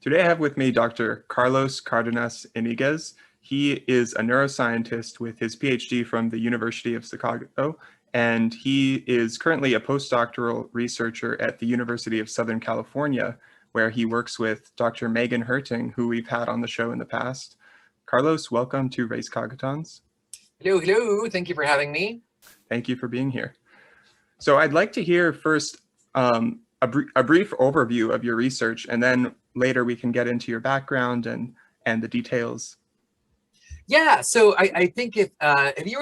Today I have with me Dr. Carlos Cardenas-Iniguez. He is a neuroscientist with his PhD from the University of Chicago, and he is currently a postdoctoral researcher at the University of Southern California, where he works with Dr. Megan Herting, who we've had on the show in the past. Carlos, welcome to Race Cogitons. Hello, hello. Thank you for having me. Thank you for being here. So I'd like to hear first a brief overview of your research, and then later we can get into your background and the details. Yeah, so I think if you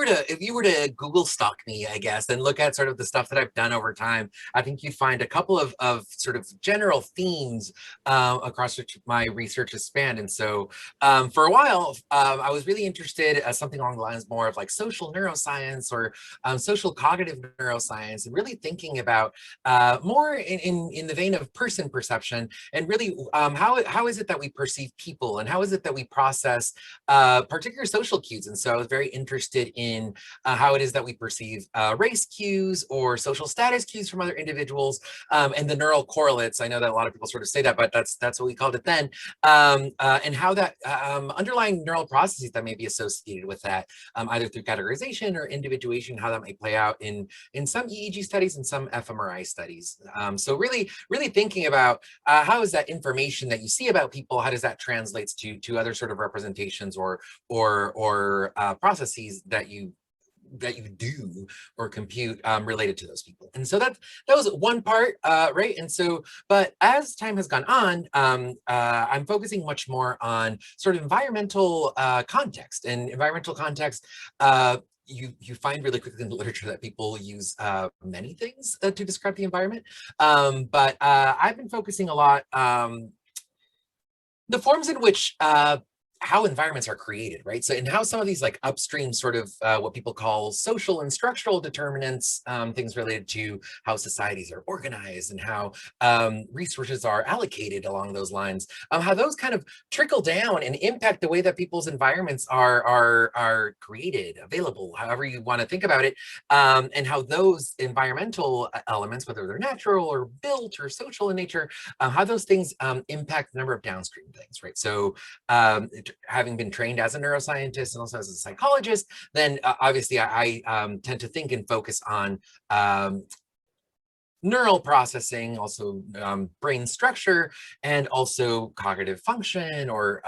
were to Google stalk me, I guess, and look at sort of the stuff that I've done over time, I think you find a couple of sort of general themes across which my research has spanned. And so for a while, I was really interested in something along the lines more of like social neuroscience or social cognitive neuroscience, and really thinking about more in the vein of person perception, and really how is it that we perceive people, and how is it that we process particular social cues. And so I was very interested in how it is that we perceive race cues or social status cues from other individuals, and the neural correlates. I know that a lot of people sort of say that, but that's what we called it then, and how that underlying neural processes that may be associated with that, either through categorization or individuation, how that might play out in some EEG studies and some fMRI studies. So really thinking about how is that information that you see about people, how does that translate to other sort of representations or processes that you do or compute related to those people. And so that was one part, right? And so, but as time has gone on, I'm focusing much more on sort of environmental context. And environmental context, you find really quickly in the literature that people use many things to describe the environment. But I've been focusing a lot the forms in which how environments are created, right? So, and how some of these like upstream sort of what people call social and structural determinants, things related to how societies are organized and how resources are allocated along those lines, how those kind of trickle down and impact the way that people's environments are created, available, however you want to think about it, and how those environmental elements, whether they're natural or built or social in nature, how those things impact the number of downstream things, right? So having been trained as a neuroscientist and also as a psychologist, then obviously I tend to think and focus on neural processing, also brain structure, and also cognitive function, or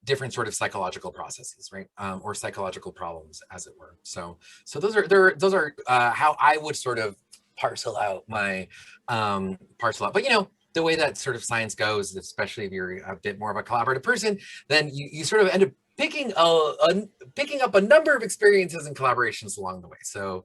different sort of psychological processes, right? Or psychological problems, as it were. So those are how I would sort of parcel out my but you know, the way that sort of science goes, especially if you're a bit more of a collaborative person, then you sort of end up picking up a number of experiences and collaborations along the way. So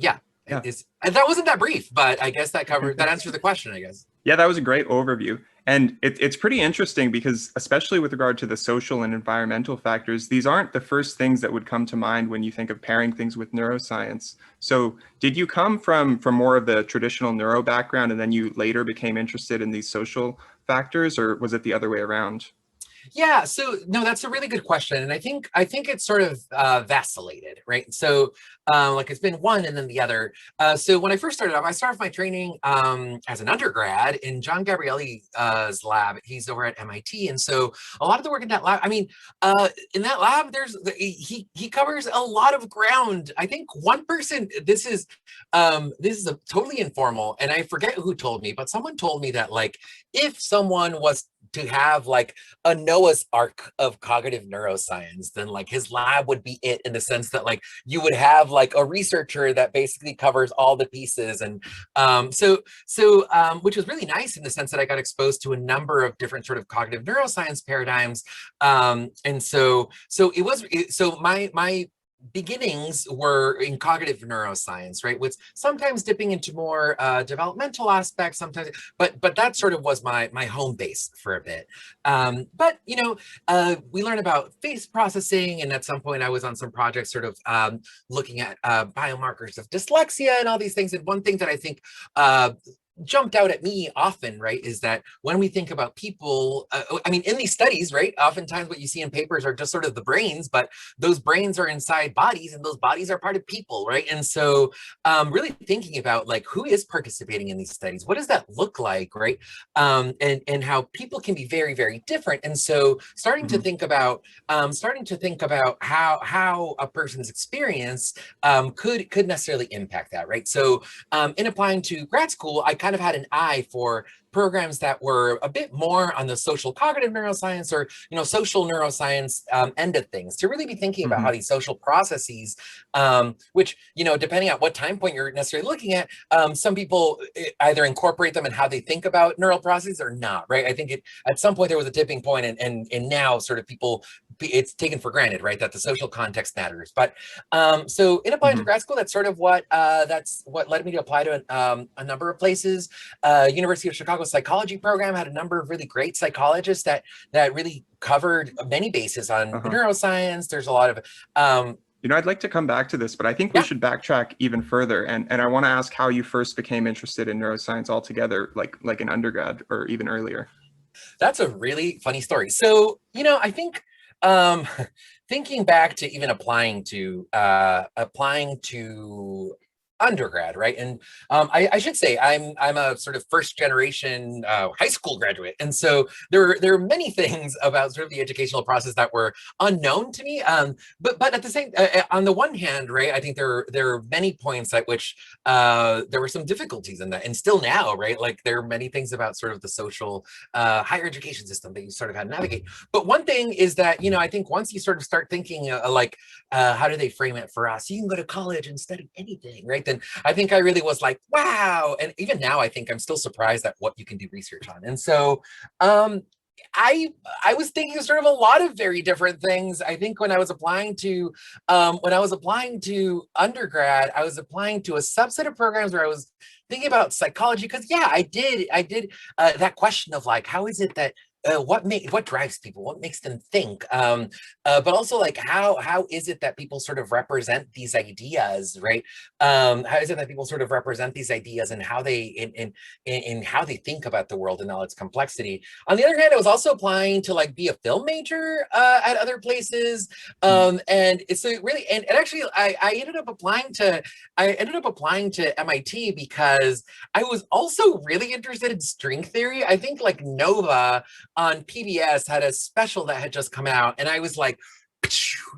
yeah. And that wasn't that brief, but I guess that answers the question, I guess. Yeah, that was a great overview. And it's pretty interesting because, especially with regard to the social and environmental factors, these aren't the first things that would come to mind when you think of pairing things with neuroscience. So did you come from more of the traditional neuro background, and then you later became interested in these social factors, or was it the other way around? Yeah, so no, that's a really good question. And I think it's sort of vacillated, right? So like it's been one and then the other. So when I first started off, I started my training as an undergrad in John Gabrielli's lab. He's over at MIT. And so a lot of the work in that lab, I mean, in that lab, he covers a lot of ground. I think one person, this is a totally informal, and I forget who told me, but someone told me that like if someone was to have like a Noah's Ark of cognitive neuroscience, then like his lab would be it, in the sense that like you would have like a researcher that basically covers all the pieces. And which was really nice in the sense that I got exposed to a number of different sort of cognitive neuroscience paradigms. And so my beginnings were in cognitive neuroscience, right? With sometimes dipping into more developmental aspects, sometimes, but that sort of was my home base for a bit. But you know, we learned about face processing, and at some point I was on some projects sort of looking at biomarkers of dyslexia and all these things. And one thing that I think jumped out at me often, right, is that when we think about people, I mean, in these studies, right, oftentimes what you see in papers are just sort of the brains, but those brains are inside bodies and those bodies are part of people, right? And so really thinking about like who is participating in these studies, what does that look like, right? And how people can be very, very different. And so starting to Mhm. think about how a person's experience could necessarily impact that, right? So in applying to grad school, I kind of had an eye for programs that were a bit more on the social cognitive neuroscience or social neuroscience end of things, to really be thinking about how Mhm. these social processes, which depending on what time point you're necessarily looking at, some people either incorporate them in how they think about neural processes or not, right? I think at some point there was a tipping point, and now sort of people, it's taken for granted, right, that the social context matters. But so in applying to Mhm. grad school, that's sort of that's what led me to apply to a number of places. University of Chicago psychology program had a number of really great psychologists that really covered many bases on Uh-huh. neuroscience. There's a lot of I'd like to come back to this, but I think we yeah, should backtrack even further. And I want to ask how you first became interested in neuroscience altogether, like in undergrad or even earlier. that's a really funny story. So, I think um thinking back to even applying to undergrad, right? And I should say I'm a sort of first generation high school graduate, and so there are many things about sort of the educational process that were unknown to me. But at the same, on the one hand, right, I think there are many points at which there were some difficulties in that, and still now, right, like there are many things about sort of the social higher education system that you sort of had to navigate. But one thing is that I think once you sort of start thinking how do they frame it for us? You can go to college and study anything, right? Then I think I really was like, wow. And even now, I think I'm still surprised at what you can do research on. And so, um, I I was thinking sort of a lot of very different things. I think when I was applying to undergrad, I was applying to a subset of programs where I was thinking about psychology because yeah, I did that question of like how is it that what drives people, what makes them think, but also like how is it that people sort of represent these ideas, right? How is it that people sort of represent these ideas and how they in how they think about the world and all its complexity. On the other hand, I was also applying to like be a film major at other places, Mhm. and so it really and actually I ended up applying to MIT because I was also really interested in string theory. I think like Nova on PBS had a special that had just come out, and I was like,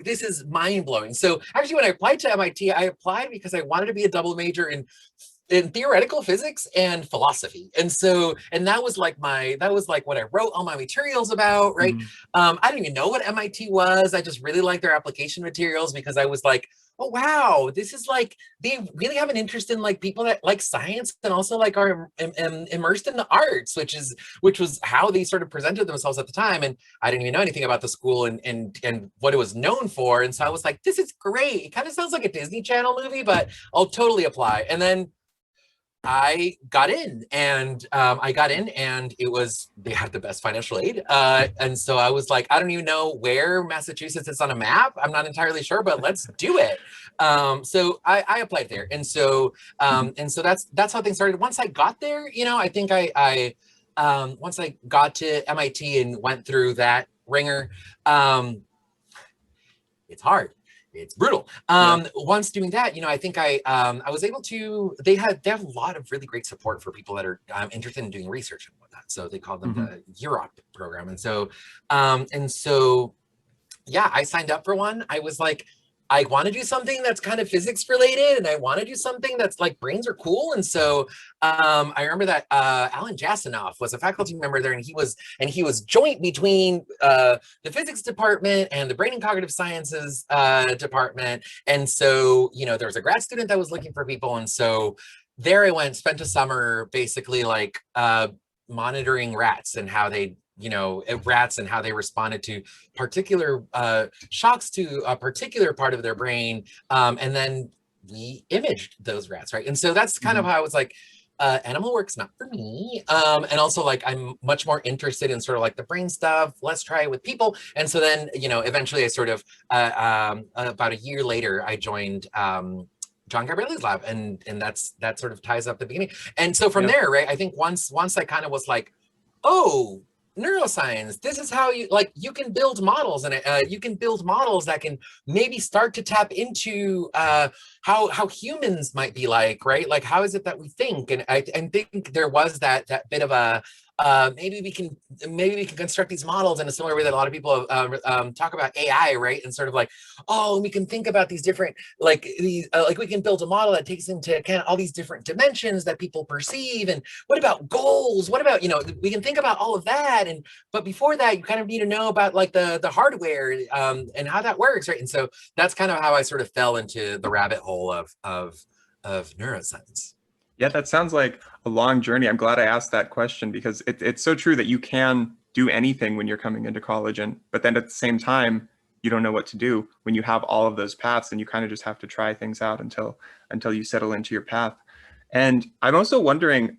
this is mind blowing. So actually, when I applied to MIT, I applied because I wanted to be a double major in theoretical physics and philosophy. And so, and that was like what I wrote all my materials about, right? Mhm. I didn't even know what MIT was. I just really liked their application materials because I was like, oh wow, this is like they really have an interest in like people that like science and also like are immersed in the arts, which was how they sort of presented themselves at the time. And I didn't even know anything about the school and what it was known for. And so I was like, this is great. It kind of sounds like a Disney Channel movie, but I'll totally apply. And then I got in and they had the best financial aid. And so I was like, I don't even know where Massachusetts is on a map. I'm not entirely sure, but let's do it. So I applied there. Mhm. And so that's how things started. Once I got there, I think once I got to MIT and went through that ringer, it's hard. It's brutal. Yeah. Once doing that, I think I was able to. They have a lot of really great support for people that are interested in doing research and whatnot. So they call them Mhm. the UROC program. And so yeah, I signed up for one. I was like, I want to do something that's kind of physics related, and I want to do something that's like brains are cool. And so I remember that Alan Jasanoff was a faculty member there, and he was joint between the physics department and the brain and cognitive sciences department. And so there was a grad student that was looking for people, and so there I went, spent a summer basically like monitoring rats and how they rats and how they responded to particular shocks to a particular part of their brain, and then we imaged those rats, right? And so that's kind of Mhm. how I was like, animal work's not for me, and also like I'm much more interested in sort of like the brain stuff. Let's try it with people. And so then eventually I sort of about a year later I joined John Gabrielli's lab, and that sort of ties up the beginning. And so from Yeah. there, right, I think once I kind of was like, oh, neuroscience, this is how you, like, you can build models, and you can build models that can maybe start to tap into how humans might be like, right? Like, how is it that we think? And I think there was that bit of a maybe we can construct these models in a similar way that a lot of people talk about AI, right? And sort of like, oh, we can think about these different, like these like we can build a model that takes into account all these different dimensions that people perceive. And what about goals? What about, we can think about all of that. And but before that, you kind of need to know about like the hardware and how that works, right? And so that's kind of how I sort of fell into the rabbit hole of neuroscience. Yeah, that sounds like a long journey. I'm glad I asked that question because it's so true that you can do anything when you're coming into college, but then at the same time, you don't know what to do when you have all of those paths, and you kind of just have to try things out until you settle into your path. And I'm also wondering,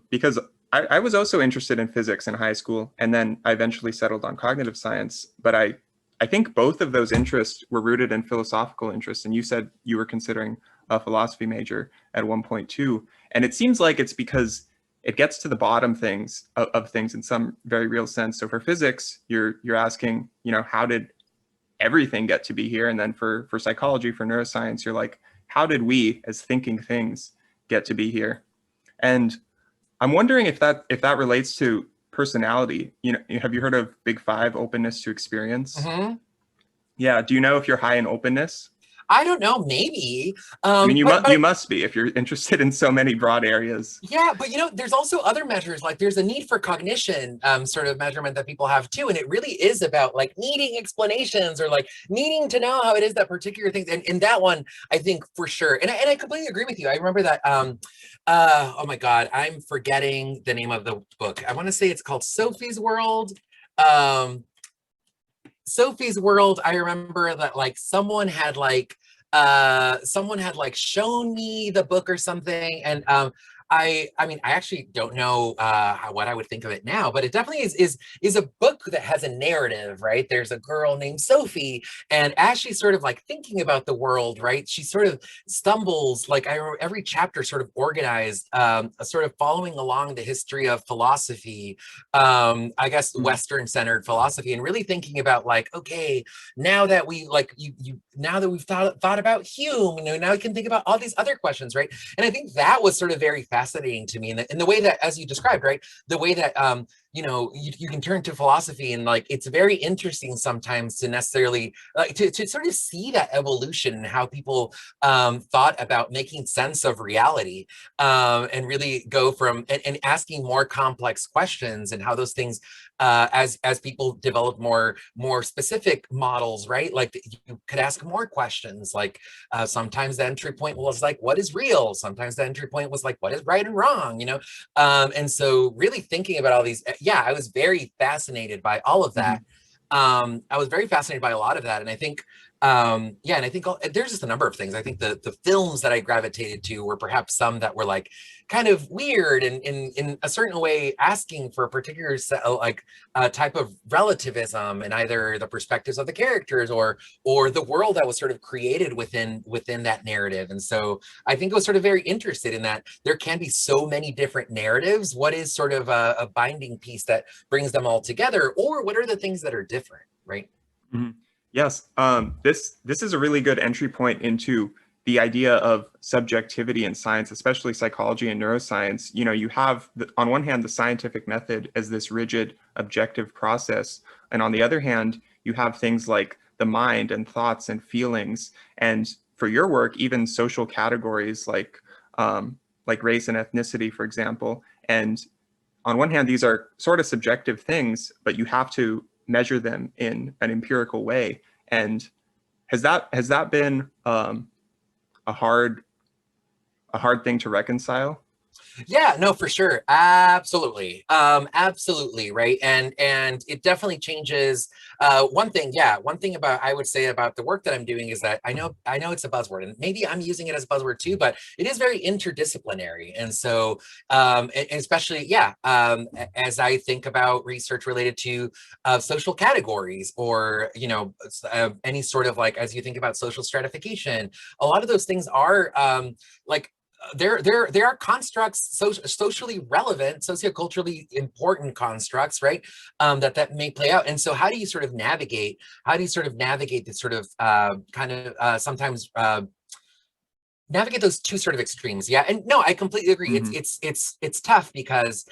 because I was also interested in physics in high school, and then I eventually settled on cognitive science, but I think both of those interests were rooted in philosophical interests. And you said you were considering a philosophy major at one point too. And it seems like it's because it gets to the bottom of things in some very real sense. So for physics, you're asking, how did everything get to be here? And then for psychology, for neuroscience, you're like, how did we as thinking things get to be here? And I'm wondering if that relates to personality. Have you heard of Big Five, openness to experience? Mm-hmm. Yeah. Do you know if you're high in openness? I don't know, maybe. I mean, But you must be if you're interested in so many broad areas. yeah, but there's also other measures, like there's a need for cognition sort of measurement that people have too. And it really is about like needing explanations or like needing to know how it is that particular things. And that one, I think for sure. And I completely agree with you. I remember that, oh my God, I'm forgetting the name of the book. I want to say it's called Sophie's World. Sophie's World, I remember that like someone had like shown me the book or something. And I mean, I actually don't know what I would think of it now, but it definitely is a book that has a narrative, right? There's a girl named Sophie, and as she's sort of like thinking about the world, right, she sort of stumbles, like I remember every chapter sort of organized, sort of following along the history of philosophy, I guess Western centered philosophy, and really thinking about like, okay, now that we like now that we've thought about Hume, now we can think about all these other questions, right? And I think that was sort of very fascinating to me, in the way that, as you described, right, the way that you can turn to philosophy, and like it's very interesting sometimes to necessarily like to sort of see that evolution and how people thought about making sense of reality, and really go from and asking more complex questions, and how those things as people develop more specific models, right? Like you could ask more questions. Like sometimes the entry point was like, what is real? Sometimes the entry point was like, what is right and wrong? And so really thinking about all these, yeah, I was very fascinated by all of that. I was very fascinated by a lot of that, and I think yeah, and I think there's just a number of things. I think the films that I gravitated to were perhaps some that were like kind of weird and in a certain way asking for a particular type of relativism in either the perspectives of the characters or the world that was sort of created within that narrative. And so I think I was sort of very interested in that there can be so many different narratives. What is sort of a binding piece that brings them all together, or what are the things that are different, right? Mhm. Yes, this is a really good entry point into the idea of subjectivity in science, especially psychology and neuroscience. You have on one hand the scientific method as this rigid, objective process, and on the other hand, you have things like the mind and thoughts and feelings, and for your work, even social categories like race and ethnicity, for example. And on one hand, these are sort of subjective things, but you have to measure them in an empirical way. And has that been a hard thing to reconcile? Yeah, no, for sure. Absolutely. Absolutely, right. And it definitely changes. One thing, yeah, one thing about I would say about the work that I'm doing is that I know it's a buzzword, and maybe I'm using it as a buzzword too, but it is very interdisciplinary. And so especially, yeah, as I think about research related to social categories, or any sort of, like, as you think about social stratification, a lot of those things are like there are constructs, socially relevant, socioculturally important constructs, right? That may play out. And so how do you sort of navigate this sort of kind of sometimes navigate those two sort of extremes? Yeah, and no, I completely agree. Hmm. It's tough because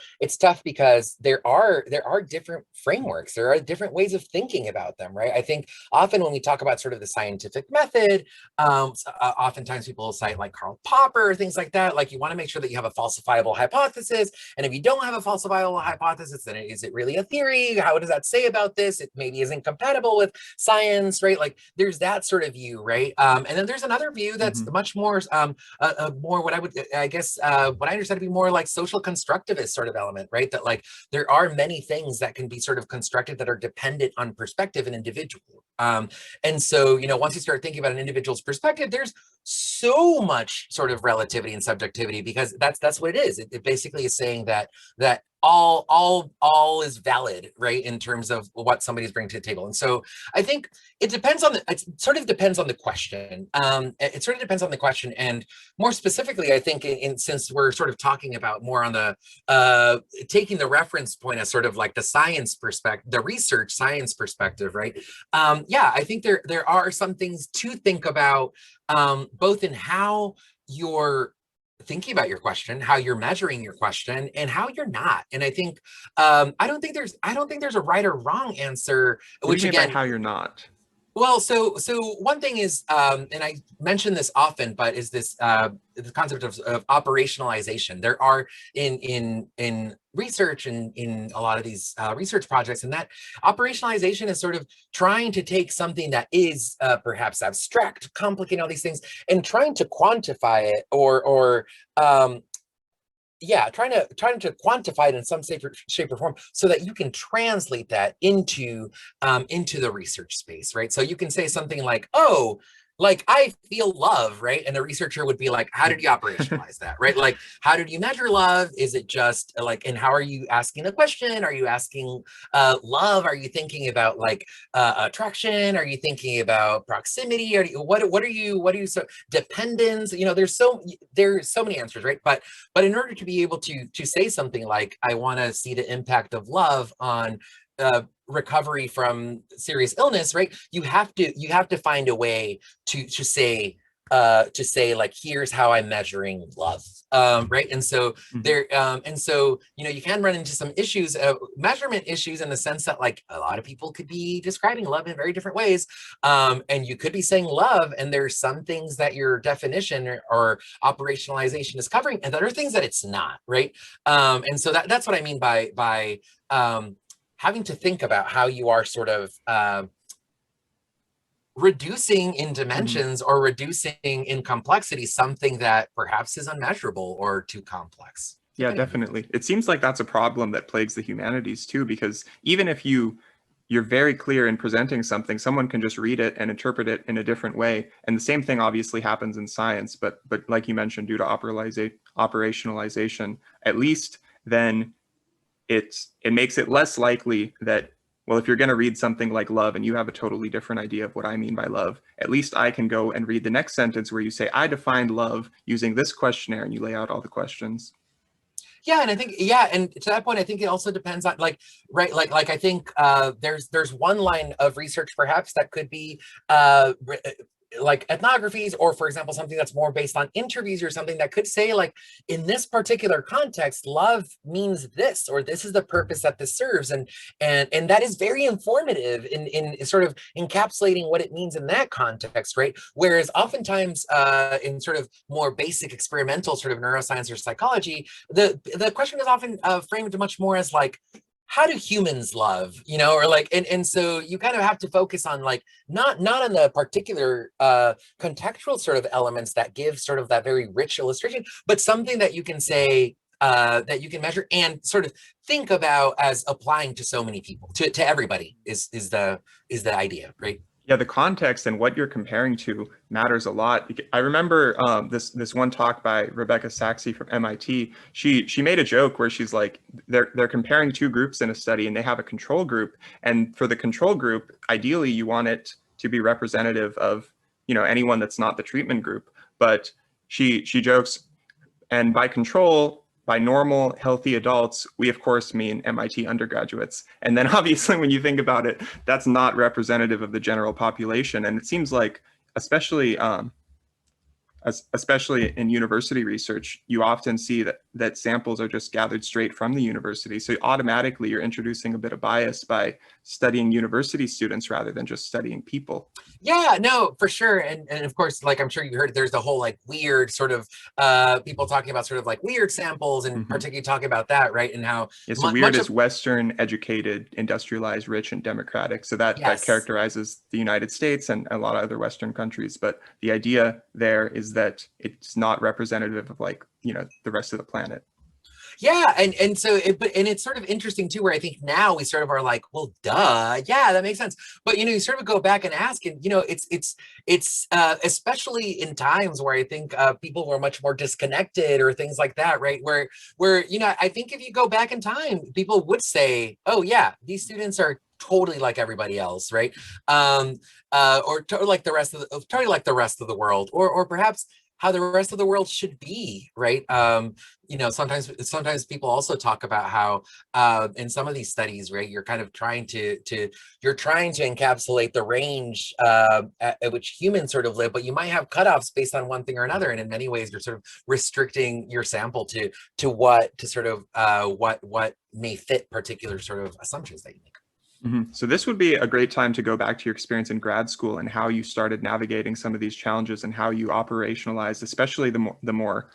there are different frameworks, there are different ways of thinking about them, right? I think often when we talk about sort of the scientific method, oftentimes people will cite like Karl Popper, things like that. Like, you want to make sure that you have a falsifiable hypothesis, and if you don't have a falsifiable hypothesis, then is it really a theory? How does that say about this? It maybe isn't compatible with science, right? Like, there's that sort of view, right? And then there's another view that's Hmm. much more what I would, I guess, what I understand to be more like social constructivist sort of element, right? That, like, there are many things that can be sort of constructed that are dependent on perspective and individual. And so, once you start thinking about an individual's perspective, there's so much sort of relativity and subjectivity, because that's what it is. It basically is saying that all is valid, right, in terms of what somebody's bringing to the table. And so I think it sort of depends on the question. It sort of depends on the question. And more specifically, I think, since we're sort of talking about more on the taking the reference point as sort of like the science perspective, the research science perspective, right? Yeah, I think there are some things to think about, both in how you're thinking about your question, how you're measuring your question, and how you're not. And I think I don't think there's a right or wrong answer, What do you which mean by again, how you're not? well, so one thing is, and I mention this often, but is this the concept of operationalization. There are in research and in a lot of these research projects, and that operationalization is sort of trying to take something that is perhaps abstract, complicated, all these things, and trying to quantify it, or yeah, trying to quantify it in some shape or form, so that you can translate that into the research space, right? So you can say something like, oh, like, I feel love, right? And the researcher would be like, how did you operationalize that, right? Like, how did you measure love? Is it just like, and how are you asking the question? Are you asking love? Are you thinking about like attraction? Are you thinking about proximity? What are you so dependence? There's so many answers, right? But in order to be able to say something like, I want to see the impact of love on recovery from serious illness, right? You have to find a way to say like, here's how I'm measuring love, right? And so Hmm. you can run into some issues, measurement issues, in the sense that, like, a lot of people could be describing love in very different ways, and you could be saying love, and there's some things that your definition or operationalization is covering, and there are things that it's not, right? And so that's what I mean by having to think about how you are sort of reducing in Hmm. dimensions or reducing in complexity something that perhaps is unmeasurable or too complex, Yeah, depending on who you're definitely. talking It seems like that's a problem that plagues the humanities too, because even if you're very clear in presenting something, someone can just read it and interpret it in a different way. And the same thing obviously happens in science, but like you mentioned, due to operationalization, at least then it makes it less likely that, well, if you're going to read something like love and you have a totally different idea of what I mean by love, at least I can go and read the next sentence where you say, I defined love using this questionnaire, and you lay out all the questions. Yeah, and I think, yeah, and to that point, I think it also depends on, like, right, like I think there's one line of research perhaps that could be like ethnographies, or for example something that's more based on interviews, or something that could say, like, in this particular context, love means this, or this is the purpose that this serves, and that is very informative in sort of encapsulating what it means in that context, right? Whereas oftentimes in sort of more basic experimental sort of neuroscience or psychology, the question is often framed much more as like, how do humans love, or like, and so you kind of have to focus on, like, not on the particular contextual sort of elements that give sort of that very rich illustration, but something that you can say, that you can measure and sort of think about as applying to so many people, to everybody is the idea, right? Yeah, the context and what you're comparing to matters a lot. I remember this one talk by Rebecca Saxe from MIT. She made a joke where she's like, they're comparing two groups in a study, and they have a control group, and for the control group, ideally you want it to be representative of, you know, anyone that's not the treatment group. But she jokes, and by control, by normal, healthy adults, we of course mean MIT undergraduates. And then obviously when you think about it, that's not representative of the general population. And it seems like, especially especially in university research, you often see that samples are just gathered straight from the university. So automatically you're introducing a bit of bias by studying university students rather than just studying people. Yeah, no, for sure. And of course, like I'm sure you heard, there's the whole like weird sort of people talking about sort of like weird samples, and particularly talking about that, right? And how so weird is Western, educated, industrialized, rich, and democratic. So that characterizes the United States and a lot of other Western countries. But the idea there is that it's not representative of, like, you know, the rest of the planet. Yeah, and so it's sort of interesting too, where I think now we sort of are like, well, duh, yeah, that makes sense. But you know, you sort of go back and ask, and you know, it's especially in times where I think people were much more disconnected or things like that, right? Where you know, I think if you go back in time, people would say, oh yeah, these students are totally like everybody else, right? Or totally like the rest of the world, or perhaps how the rest of the world should be, right? You know, sometimes people also talk about how in some of these studies, right, you're kind of trying to encapsulate the range at which humans sort of live, but you might have cutoffs based on one thing or another, and in many ways you're sort of restricting your sample to what may fit particular sort of assumptions that you make. So this would be a great time to go back to your experience in grad school and how you started navigating some of these challenges and how you operationalized, especially the more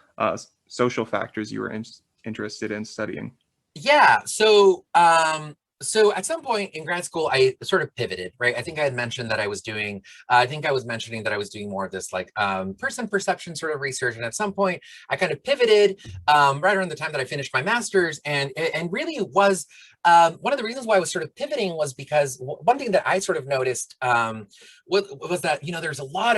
social factors you were interested in studying. Yeah, so so at some point in grad school, I sort of pivoted, right? I think I had mentioned that I was doing, I think I was mentioning that I was doing more of this like person perception sort of research. And at some point I kind of pivoted right around the time that I finished my master's, and really it was one of the reasons why I was sort of pivoting was because one thing that I sort of noticed was that, you know, there's a lot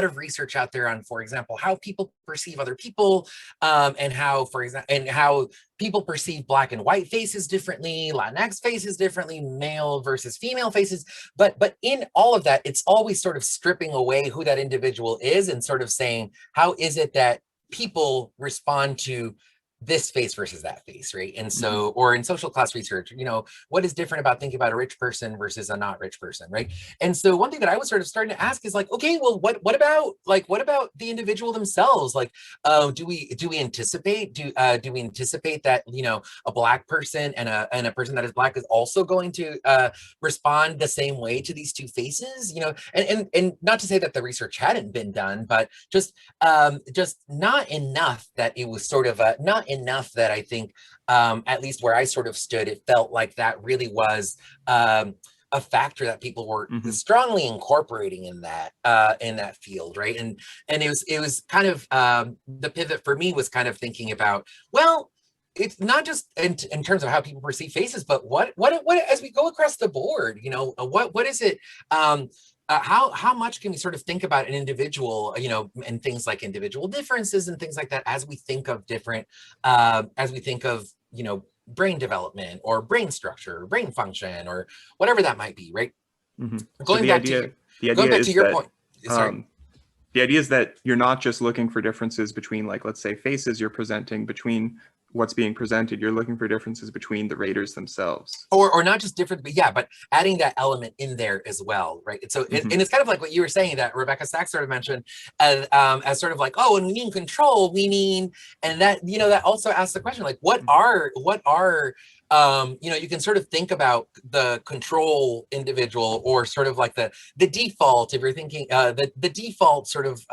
of research out there on, for example, how people perceive other people, and how, for example, and how people perceive Black and white faces differently, Latinx faces differently, male versus female faces. But in all of that, it's always sort of stripping away who that individual is and sort of saying, how is it that people respond to this face versus that face, right? And so, or in social class research, you know, what is different about thinking about a rich person versus a not rich person, right? And so one thing that I was sort of starting to ask is like, okay, well, what about the individual themselves? Like, do we anticipate that, you know, a Black person and a person that is Black is also going to respond the same way to these two faces, you know? And not to say that the research hadn't been done, but just not enough that it was sort of not enough that I think, at least where I sort of stood, it felt like that really was a factor that people were strongly incorporating in that field, right? And it was kind of the pivot for me was kind of thinking about, well, it's not just in terms of how people perceive faces, but what as we go across the board, you know, what is it? How much can we sort of think about an individual, you know, and things like individual differences and things like that as we think of different, you know, brain development or brain structure, or brain function, or whatever that might be, right? Going back to your point. Sorry. The idea is that you're not just looking for differences between, like, let's say faces you're presenting between what's being presented, you're looking for differences between the raters themselves. Or not just different, but yeah, but adding that element in there as well, right? And so, and it's kind of like what you were saying that Rebecca Sachs sort of mentioned as sort of like, oh, when we mean control, we mean, and that, you know, that also asks the question, like, what are you can sort of think about the control individual, or sort of like the default, if you're thinking the default sort of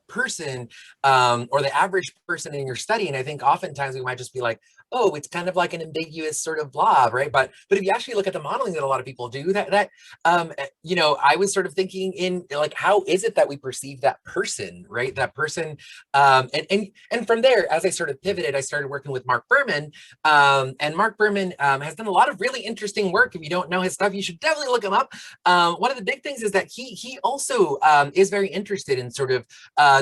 person, or the average person in your study. And I think oftentimes we might just be like, oh, it's kind of like an ambiguous sort of blob, right? But if you actually look at the modeling that a lot of people do, I was sort of thinking in like, how is it that we perceive that person, right? That person, and from there, as I sort of pivoted, I started working with Mark Berman, and Mark Berman has done a lot of really interesting work. If you don't know his stuff, you should definitely look him up. One of the big things is that he also is very interested in sort of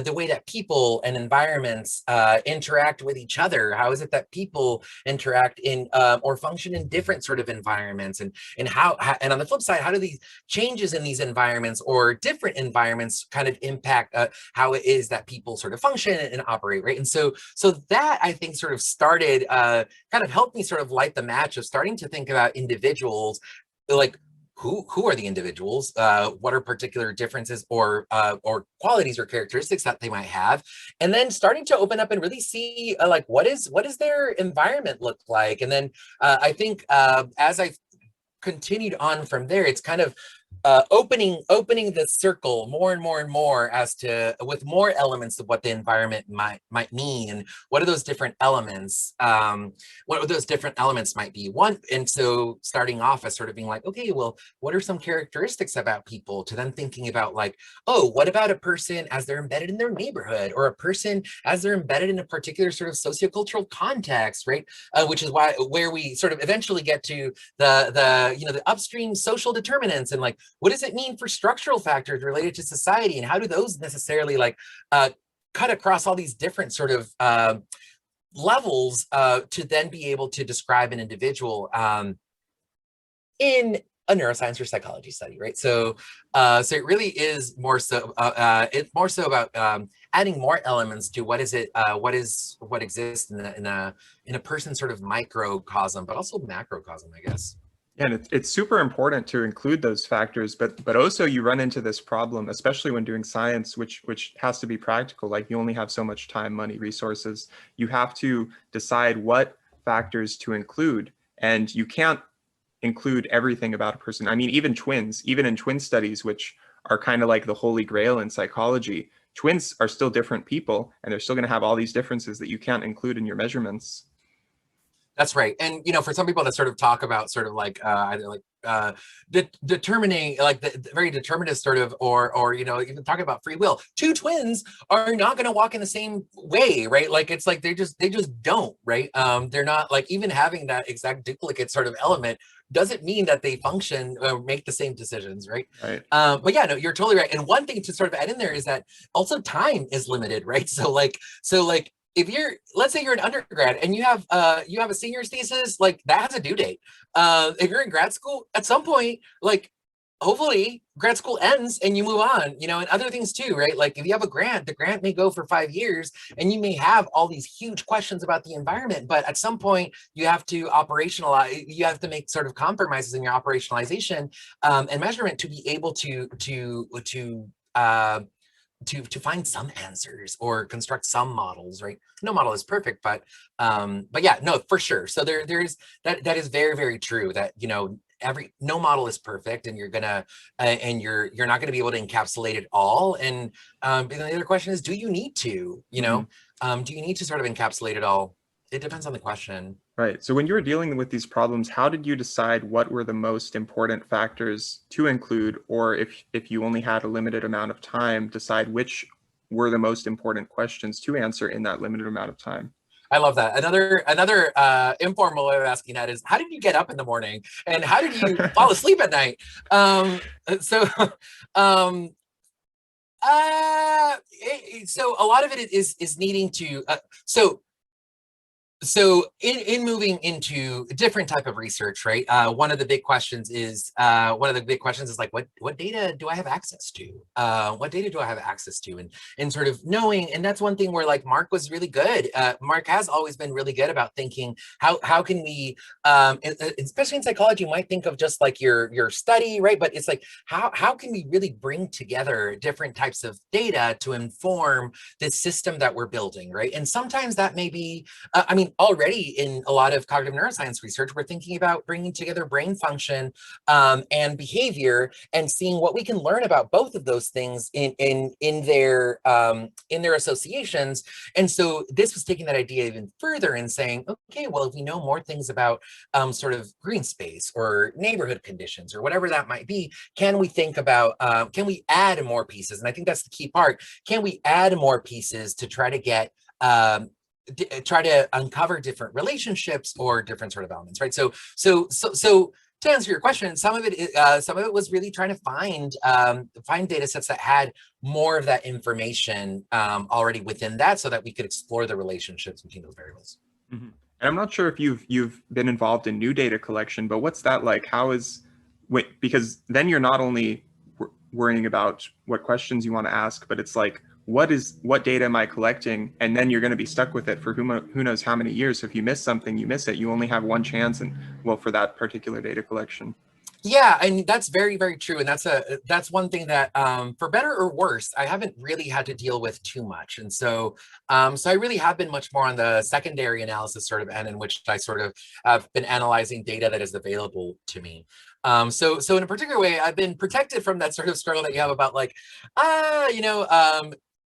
the way that people and environments interact with each other. How is it that people interact in or function in different sort of environments, and how and on the flip side, how do these changes in these environments or different environments kind of impact how it is that people sort of function and operate, right? And so that, I think, sort of started kind of helped me sort of light the match of starting to think about individuals, like who are the individuals, what are particular differences or qualities or characteristics that they might have, and then starting to open up and really see like what is their environment look like. And then I think as I continued on from there, it's kind of opening the circle more and more and more as to with more elements of what the environment might mean, and what are those different elements, what those different elements might be. One, and so starting off as sort of being like, okay, well, what are some characteristics about people, to then thinking about like, oh, what about a person as they're embedded in their neighborhood, or a person as they're embedded in a particular sort of sociocultural context, right? Which is where we sort of eventually get to the upstream social determinants, and like, what does it mean for structural factors related to society, and how do those necessarily like cut across all these different sort of levels to then be able to describe an individual in a neuroscience or psychology study, right? So it really is more so it's more so about adding more elements to what exists in a person's sort of microcosm, but also macrocosm, I guess. Yeah, and it's super important to include those factors, but also you run into this problem, especially when doing science, which has to be practical. Like, you only have so much time, money, resources. You have to decide what factors to include, and you can't include everything about a person. I mean, even in twin studies, which are kind of like the holy grail in psychology, twins are still different people, and they're still going to have all these differences that you can't include in your measurements. That's right. And, for some people that sort of talk about sort of like either like determining like the very determinist sort of, or even talking about free will, two twins are not going to walk in the same way, right? Like, it's like they just don't, right? They're not, like, even having that exact duplicate sort of element doesn't mean that they function or make the same decisions, right? Right. But yeah, no, you're totally right. And one thing to sort of add in there is that also time is limited, right? So like if let's say you're an undergrad and you have a senior's thesis, like, that has a due date. If you're in grad school, at some point, like, hopefully grad school ends and you move on, and other things too, right? Like, if you have a grant, the grant may go for 5 years, and you may have all these huge questions about the environment, but at some point you have to operationalize, you have to make sort of compromises in your operationalization and measurement to be able to find some answers or construct some models, right? No model is perfect, but yeah, no, for sure. So there's that is very, very true, that no model is perfect, and you're gonna and you're not gonna be able to encapsulate it all. And the other question is, do you need to? Do you need to sort of encapsulate it all? It depends on the question. Right. So when you were dealing with these problems, how did you decide what were the most important factors to include, or if you only had a limited amount of time, decide which were the most important questions to answer in that limited amount of time? I love that. Another informal way of asking that is, how did you get up in the morning, and how did you fall asleep at night? So um, so a lot of it is needing to so in moving into a different type of research, right? One of the big questions is like, what data do I have access to? What data do I have access to? And sort of knowing, and that's one thing where, like, Mark was really good. Mark has always been really good about thinking, how can we, especially in psychology, you might think of just like your study, right? But it's like, how can we really bring together different types of data to inform this system that we're building, right? And sometimes that may be, mean, already in a lot of cognitive neuroscience research, we're thinking about bringing together brain function and behavior and seeing what we can learn about both of those things in their associations. And so this was taking that idea even further and saying, okay, well, if we know more things about sort of green space or neighborhood conditions or whatever that might be, can we think about, can we add more pieces? And I think that's the key part. Can we add more pieces to try to get, try to uncover different relationships or different sort of elements, right? So to answer your question, some of it was really trying to find data sets that had more of that information already within that, so that we could explore the relationships between those variables. Mm-hmm. And I'm not sure if you've been involved in new data collection, but what's that like? Because then you're not only worrying about what questions you want to ask, but it's like, what data am I collecting? And then you're going to be stuck with it for who knows how many years. So if you miss something, you miss it. You only have one chance, and well, for that particular data collection. Yeah, and that's very, very true. And that's one thing that, for better or worse, I haven't really had to deal with too much. And so, so I really have been much more on the secondary analysis sort of end, in which I sort of have been analyzing data that is available to me. So in a particular way, I've been protected from that sort of struggle that you have about like,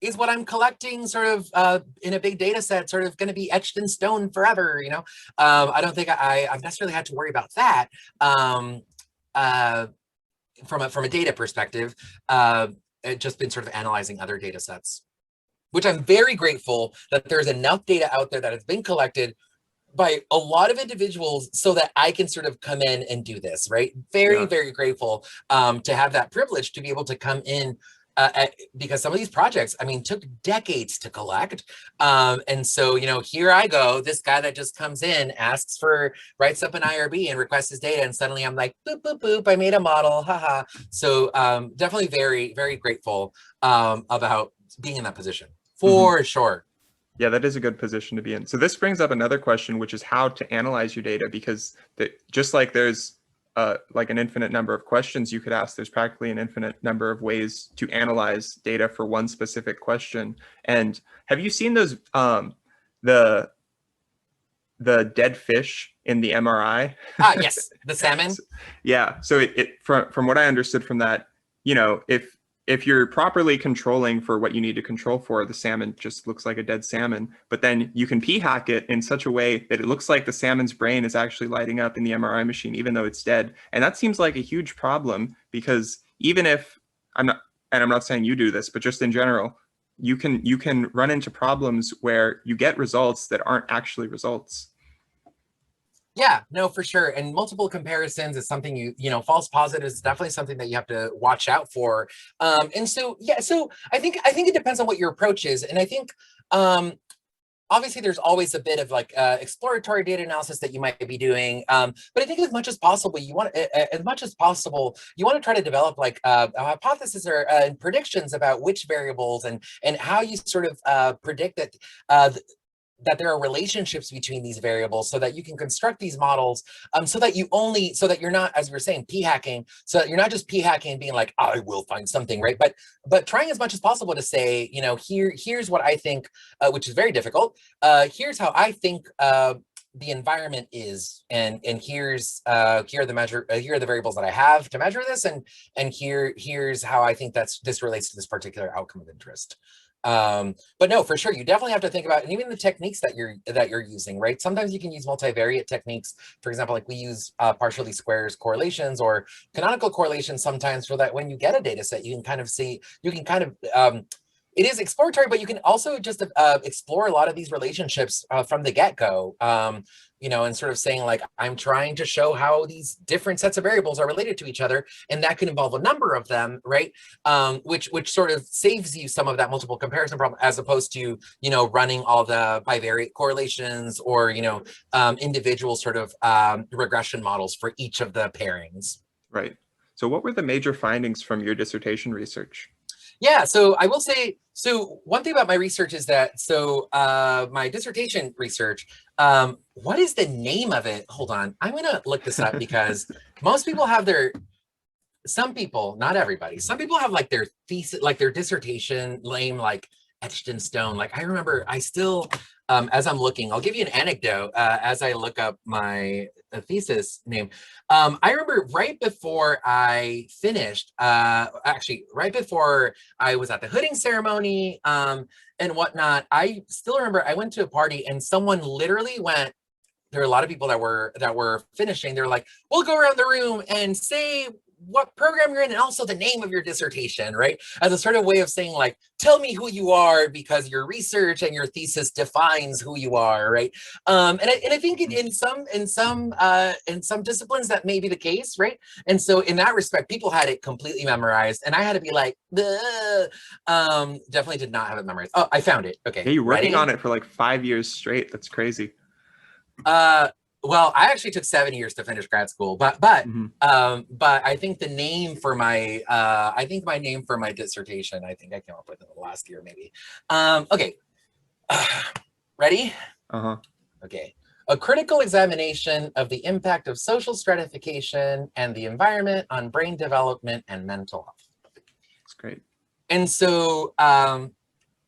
is what I'm collecting sort of in a big data set sort of going to be etched in stone forever? I don't think I've necessarily had to worry about that. From a data perspective, just been sort of analyzing other data sets, which I'm very grateful that there's enough data out there that has been collected by a lot of individuals so that I can sort of come in and do this, right? Very, very grateful to have that privilege to be able to come in, because some of these projects, I mean, took decades to collect. And so, here I go, this guy that just comes in, writes up an IRB and requests his data. And suddenly I'm like, boop, boop, boop, I made a model, haha. So definitely very, very grateful about being in that position, for sure. Yeah, that is a good position to be in. So this brings up another question, which is how to analyze your data, because just like there's like an infinite number of questions you could ask, there's practically an infinite number of ways to analyze data for one specific question. And have you seen those the dead fish in the MRI? Yes, the salmon. Yeah. So from what I understood from that, if you're properly controlling for what you need to control for, the salmon just looks like a dead salmon. But then you can p-hack it in such a way that it looks like the salmon's brain is actually lighting up in the MRI machine, even though it's dead. And that seems like a huge problem, because even if I'm not saying you do this, but just in general, you can run into problems where you get results that aren't actually results. Yeah, no, for sure. And multiple comparisons is something false positives is definitely something that you have to watch out for. And so, yeah, so I think it depends on what your approach is. And I think, obviously there's always a bit of like exploratory data analysis that you might be doing. But I think as much as possible, you want to try to develop like a hypothesis or predictions about which variables and how you sort of predict that there are relationships between these variables, so that you can construct these models, so that you're not, as we were saying, p-hacking, so that you're not just p-hacking and being like, I will find something, right? But trying as much as possible to say, here's what I think, which is very difficult. Here's how I think the environment is, and here are the variables that I have to measure this, and here's how I think this relates to this particular outcome of interest. But no, for sure, you definitely have to think about, and even the techniques that you're using, right? Sometimes you can use multivariate techniques. For example, like we use partial least squares correlations or canonical correlations sometimes, for that when you get a data set, you can kind of see, it is exploratory, but you can also just explore a lot of these relationships from the get-go, and sort of saying like, I'm trying to show how these different sets of variables are related to each other, and that can involve a number of them, right? Which sort of saves you some of that multiple comparison problem, as opposed to, running all the bivariate correlations or, individual sort of regression models for each of the pairings. Right. So what were the major findings from your dissertation research? Yeah, so I will say, so one thing about my research is that, my dissertation research, what is the name of it? Hold on, I'm gonna look this up, because most people have some people, not everybody, some people have like their thesis, like their dissertation name, like etched in stone. Like I remember, as I'm looking, I'll give you an anecdote as I look up my thesis name. I remember right before I finished, actually right before I was at the hooding ceremony and whatnot, I still remember I went to a party and someone literally went, there were a lot of people that were finishing. They were like, we'll go around the room and say what program you're in and also the name of your dissertation, right? As a sort of way of saying like, tell me who you are because your research and your thesis defines who you are, right? And I think in some disciplines that may be the case, right? And so in that respect, people had it completely memorized, and I had to be like, definitely did not have it memorized. Oh, I found it. Okay, Yeah, you're working ready? on it for like 5 years straight. That's crazy. Well, I actually took 7 years to finish grad school, but I think the name for my I think my name for my dissertation, I think I came up with in the last year maybe. Okay, ready? Uh-huh. Okay, a critical examination of the impact of social stratification and the environment on brain development and mental health. That's great. And so,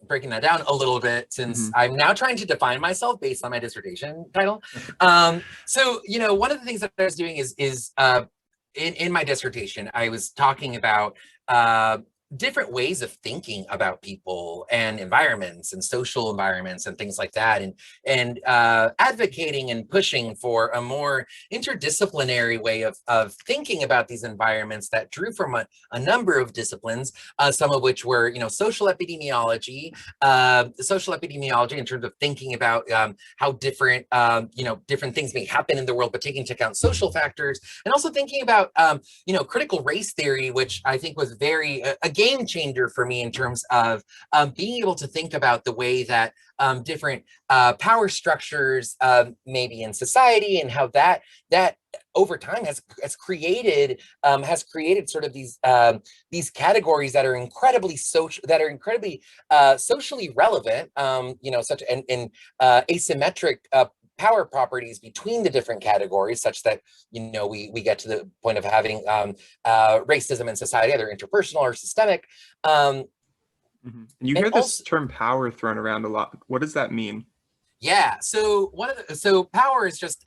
breaking that down a little bit, since I'm now trying to define myself based on my dissertation title. So, you know, one of the things that I was doing is in my dissertation, I was talking about different ways of thinking about people and environments and social environments and things like that, and advocating and pushing for a more interdisciplinary way of thinking about these environments that drew from a number of disciplines, some of which were, you know, social epidemiology in terms of thinking about how different, you know, different things may happen in the world, but taking into account social factors, and also thinking about, you know, critical race theory, which I think was very a game changer for me in terms of being able to think about the way that different power structures maybe in society, and how that over time has created sort of these categories that are incredibly social, that are incredibly socially relevant, you know, such and asymmetric power properties between the different categories, such that, you know, we get to the point of having racism in society, either interpersonal or systemic. And you hear this also, term power thrown around a lot. What does that mean? yeah, so so power is just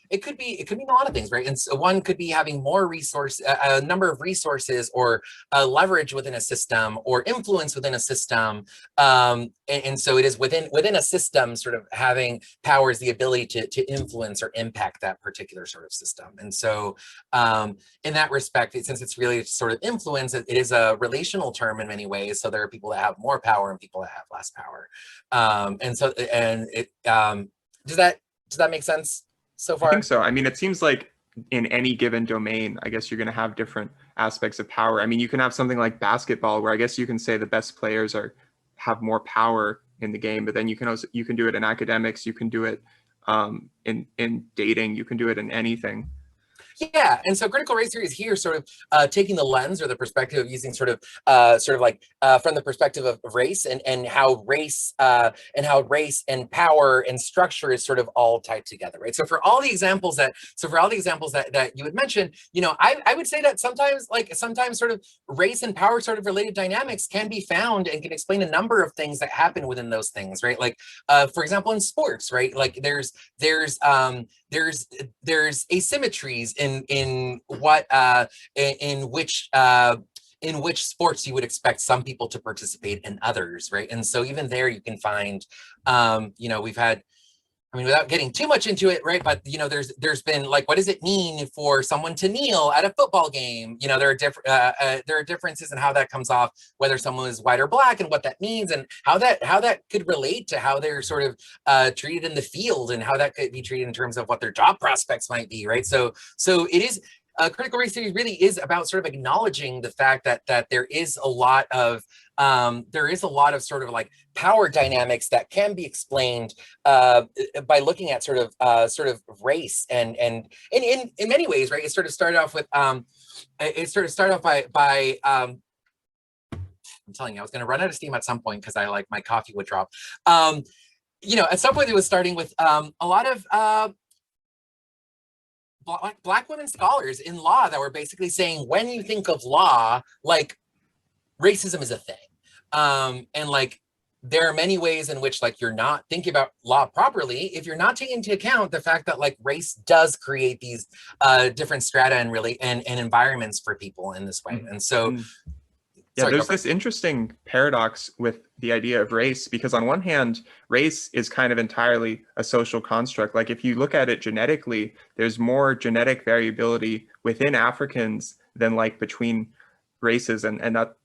it could be a lot of things, right? And so one could be having more resource, a number of resources, or leverage within a system, or influence within a system, and so it is within a system, sort of having power is the ability to influence or impact that particular sort of system. And so in that respect, since it's really sort of influence, it is a relational term in many ways. So there are people that have more power and people that have less power, and so and it does that make sense so I think far? so. I mean, it seems like in any given domain, I guess you're going to have different aspects of power. I mean, you can have something like basketball, where I guess you can say the best players have more power in the game, but then you can do it in academics, you can do it in dating, you can do it in anything. Yeah, and so critical race theory is here sort of taking the lens or the perspective of using sort of like from the perspective of race, and how race and power and structure is sort of all tied together, right? So for all the examples that you had mentioned, you know, I would say that sometimes sort of race and power sort of related dynamics can be found and can explain a number of things that happen within those things, right? Like for example, in sports, right? Like there's asymmetries in what in which sports you would expect some people to participate in others, right? And so even there you can find, you know, we've had, I mean, without getting too much into it, right? But you know, there's been like, what does it mean for someone to kneel at a football game? You know, there are differences in how that comes off, whether someone is white or black, and what that means, and how that could relate to how they're sort of treated in the field, and how that could be treated in terms of what their job prospects might be, right? So it is. Critical race theory really is about sort of acknowledging the fact that there is a lot of sort of like power dynamics that can be explained by looking at sort of race, and in many ways, right? It sort of started off with by I'm telling you, I was going to run out of steam at some point because my coffee would drop. You know, at some point it was starting with a lot of Black women scholars in law that were basically saying, when you think of law, like racism is a thing, and like there are many ways in which like you're not thinking about law properly if you're not taking into account the fact that like race does create these different strata and really and environments for people in this way. And so And yeah, sorry, go there's for it. this interesting paradox with the idea of race, because on one hand, race is kind of entirely a social construct. Like if you look at it genetically, there's more genetic variability within Africans than like between races, and that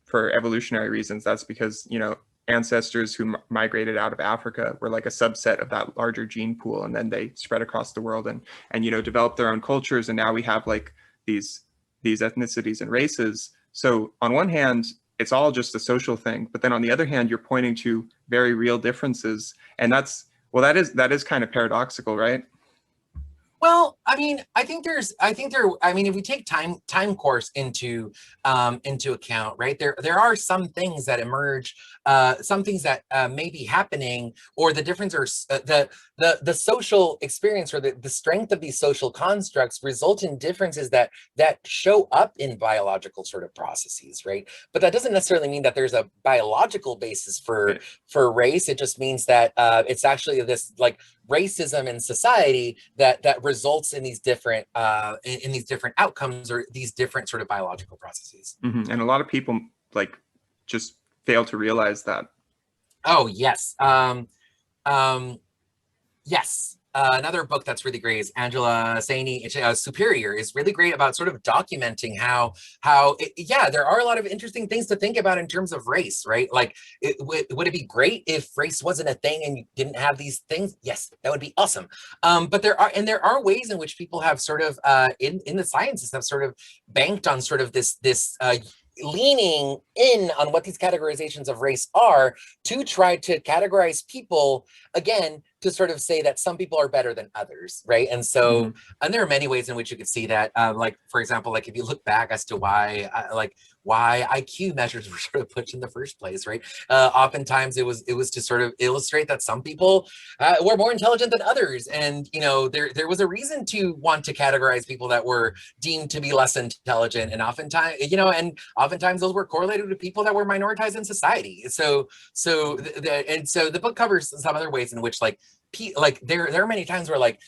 for evolutionary reasons. That's because, you know, ancestors who migrated out of Africa were like a subset of that larger gene pool, and then they spread across the world and you know, developed their own cultures, and now we have like these ethnicities and races. So on one hand, it's all just a social thing, but then on the other hand, you're pointing to very real differences, and that's, well, that is kind of paradoxical, right? Well, I mean, I mean, if we take time course into account, right? There are some things that emerge, some things that may be happening, or the difference or the social experience or the strength of these social constructs result in differences that show up in biological sort of processes, right? But that doesn't necessarily mean that there's a biological basis Right. for race. It just means that it's actually this like racism in society that results in these different in these different outcomes or these different sort of biological processes. And a lot of people like just fail to realize that. Oh yes. Yes. Another book that's really great is Angela Saini, Superior, is really great about sort of documenting yeah, there are a lot of interesting things to think about in terms of race, right? Like, would it be great if race wasn't a thing and you didn't have these things? Yes, that would be awesome. But there are ways in which people have sort of in the sciences have sort of banked on sort of this leaning in on what these categorizations of race are to try to categorize people again to sort of say that some people are better than others, right? And so Mm-hmm. and there are many ways in which you could see that, like for example, like if you look back as to why IQ measures were sort of pushed in the first place, right? Oftentimes it was to sort of illustrate that some people were more intelligent than others, and you know there was a reason to want to categorize people that were deemed to be less intelligent, and oftentimes those were correlated with people that were minoritized in society. So the book covers some other ways in which like there are many times where like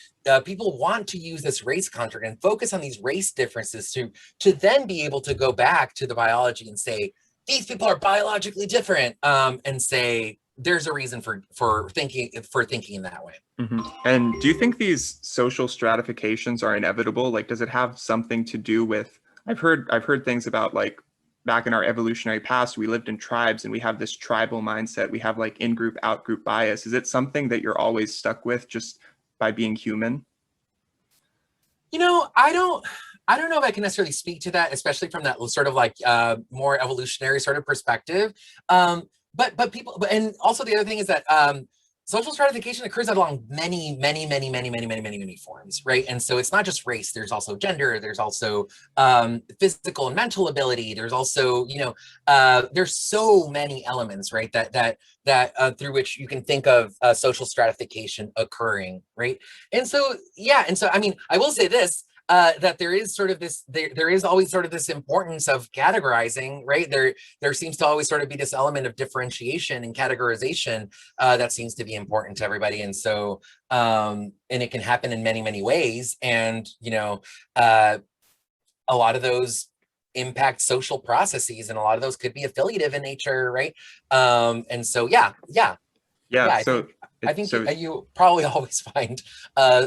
people want to use this race construct and focus on these race differences to then be able to go back to the biology and say these people are biologically different, and say there's a reason for thinking in that way. Mm-hmm. And do you think these social stratifications are inevitable? Like, does it have something to do with, I've heard things about like back in our evolutionary past, we lived in tribes and we have this tribal mindset. We have like in-group, out-group bias. Is it something that you're always stuck with just by being human? You know, I don't know if I can necessarily speak to that, especially from that sort of like more evolutionary sort of perspective. But people, and also the other thing is that social stratification occurs along many forms, right? And so it's not just race. There's also gender. There's also physical and mental ability. There's also, there's so many elements, right? That through which you can think of social stratification occurring, right? And so, yeah, and so I mean, I will say this. That there is sort of this, there is always sort of this importance of categorizing, right? There seems to always sort of be this element of differentiation and categorization that seems to be important to everybody. And so, and it can happen in many ways. And, a lot of those impact social processes, and a lot of those could be affiliative in nature, right? And so, yeah, Yeah. I think So you probably always find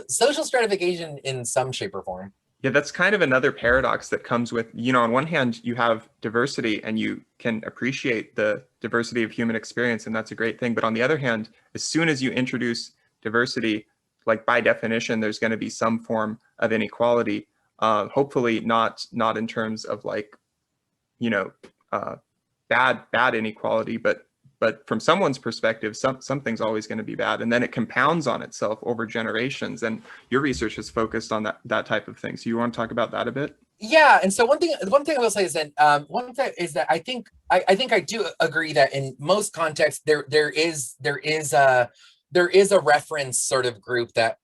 social stratification in some shape or form. yeah, that's kind of another paradox that comes with, you know, on one hand, you have diversity and you can appreciate the diversity of human experience, and that's a great thing. But on the other hand, as soon as you introduce diversity, like by definition, there's going to be some form of inequality. Hopefully not in terms of like, you know, uh, bad inequality, but from someone's perspective, something's always going to be bad, and then it compounds on itself over generations. And your research has focused on that type of thing. So you want to talk about that a bit? Yeah, and so one thing I will say is that I think I do agree that in most contexts there is a reference sort of group that